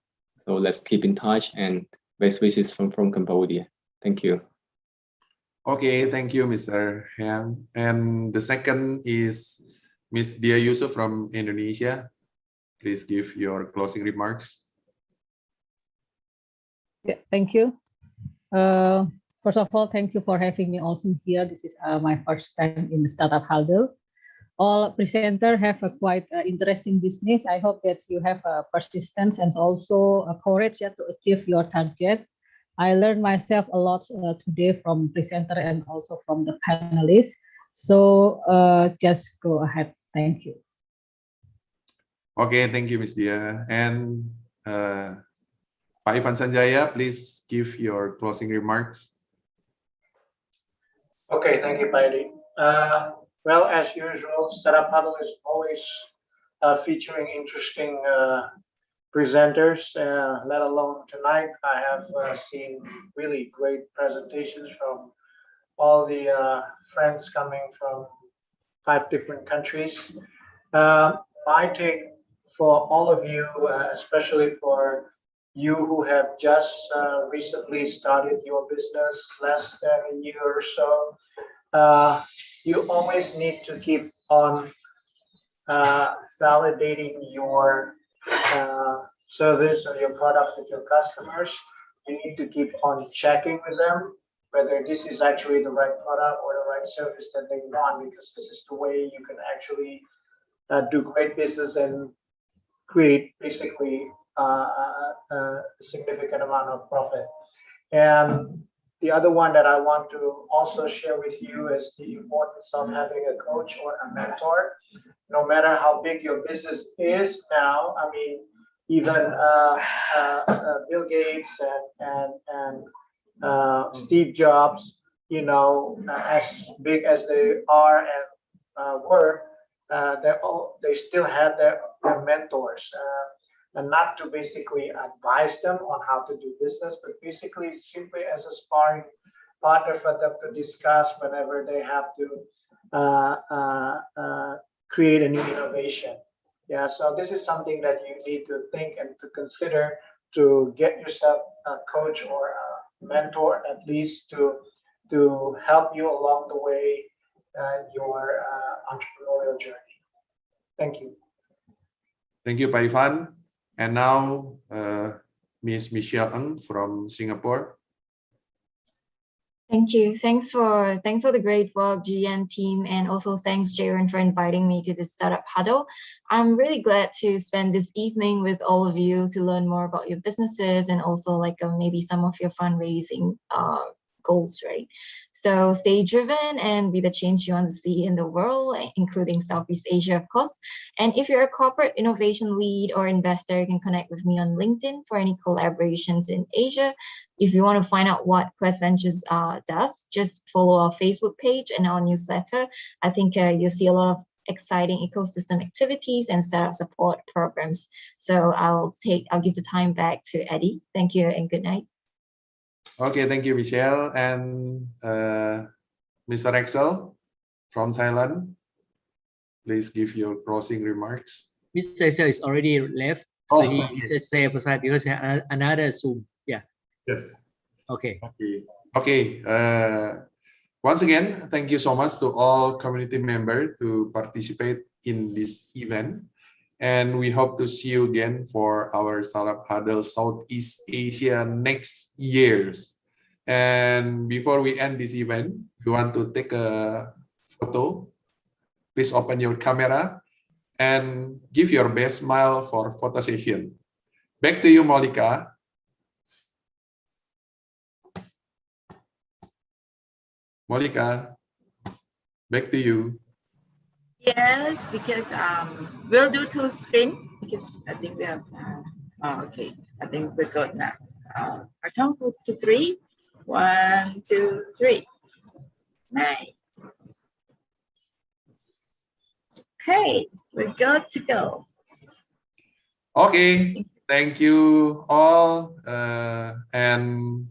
So let's keep in touch, and best wishes from Cambodia. Thank you. Okay, thank you, Mr. Ham. And the second is Ms. Dia Yusuf from Indonesia. Please give your closing remarks. Yeah, thank you. First of all, thank you for having me also here. This is my first time in the Startup Huddle. All presenters have a quite interesting business. I hope that you have persistence and also a courage to achieve your target. I learned myself a lot today from presenter and also from the panelists. So just go ahead. Thank you. Okay, thank you, Ms. Dia. And Pak Ivan Sanjaya, please give your closing remarks. Okay, thank you, Pak Edi. Well, as usual, Startup Huddle is always featuring interesting presenters, let alone tonight. I have seen really great presentations from all the friends coming from 5 different countries. My take for all of you, especially for you who have just recently started your business less than a year or so, you always need to keep on validating your service or your product with your customers. You need to keep on checking with them whether this is actually the right product or the right service that they want, because this is the way you can actually do great business and create basically a significant amount of profit. And the other one that I want to also share with you is the importance of having a coach or a mentor. No matter how big your business is now, I mean, even Bill Gates and Steve Jobs, you know, as big as they are and were, they still had their mentors. And not to basically advise them on how to do business, but basically simply as a sparring partner for them to discuss whenever they have to create a new innovation. Yeah, so this is something that you need to think and to consider to get yourself a coach or a mentor, at least to help you along the way your entrepreneurial journey. Thank you. Thank you, Pak Ivan. And now, Ms. Michelle Ng from Singapore. Thank you. Thanks for the great work, GM team, and also thanks, Jaron, for inviting me to the Startup Huddle. I'm really glad to spend this evening with all of you to learn more about your businesses and also like maybe some of your fundraising goals, right? So stay driven and be the change you want to see in the world, including Southeast Asia, of course. And if you're a corporate innovation lead or investor, you can connect with me on LinkedIn for any collaborations in Asia. If you want to find out what Quest Ventures does, just follow our Facebook page and our newsletter. I think you'll see a lot of exciting ecosystem activities and startup support programs. So I'll give the time back to Eddie. Thank you and good night. Okay, thank you, Michelle. And Mr. Axel from Thailand, please give your closing remarks. Mr. Axel is already left. So he is stay aside because another Zoom. Yeah. Yes. Okay. Okay. Once again, thank you so much to all community members to participate in this event. And we hope to see you again for our Startup Huddle Southeast Asia next years. And before we end this event, we want to take a photo. Please open your camera and give your best smile for photo session. Back to you, Monica. Monica, back to you. Yes, because we'll do 2 sprints because I think we have okay. I think we're good now. count to 3. 1, 2, 3. Nice. Okay, we're good to go. Okay, thank you all. And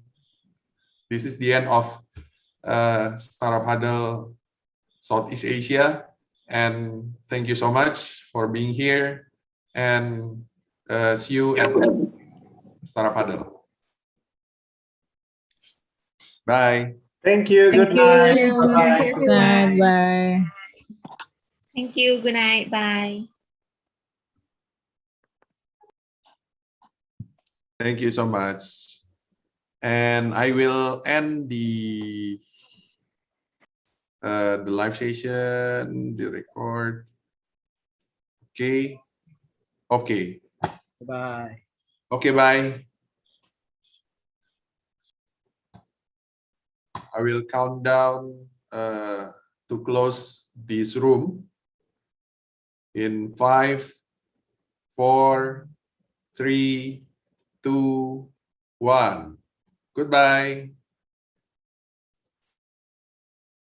this is the end of Startup Huddle Southeast Asia. And thank you so much for being here. And see you at Startup Huddle. Bye. Thank you. Good night. Thank you. Bye-bye. Thank you, everyone. Bye. Thank you. Good night. Bye. Thank you so much. And I will end the live session, the record. Okay. Okay. Bye. Okay, bye. I will count down to close this room in 5, 4, 3, 2, 1. Goodbye.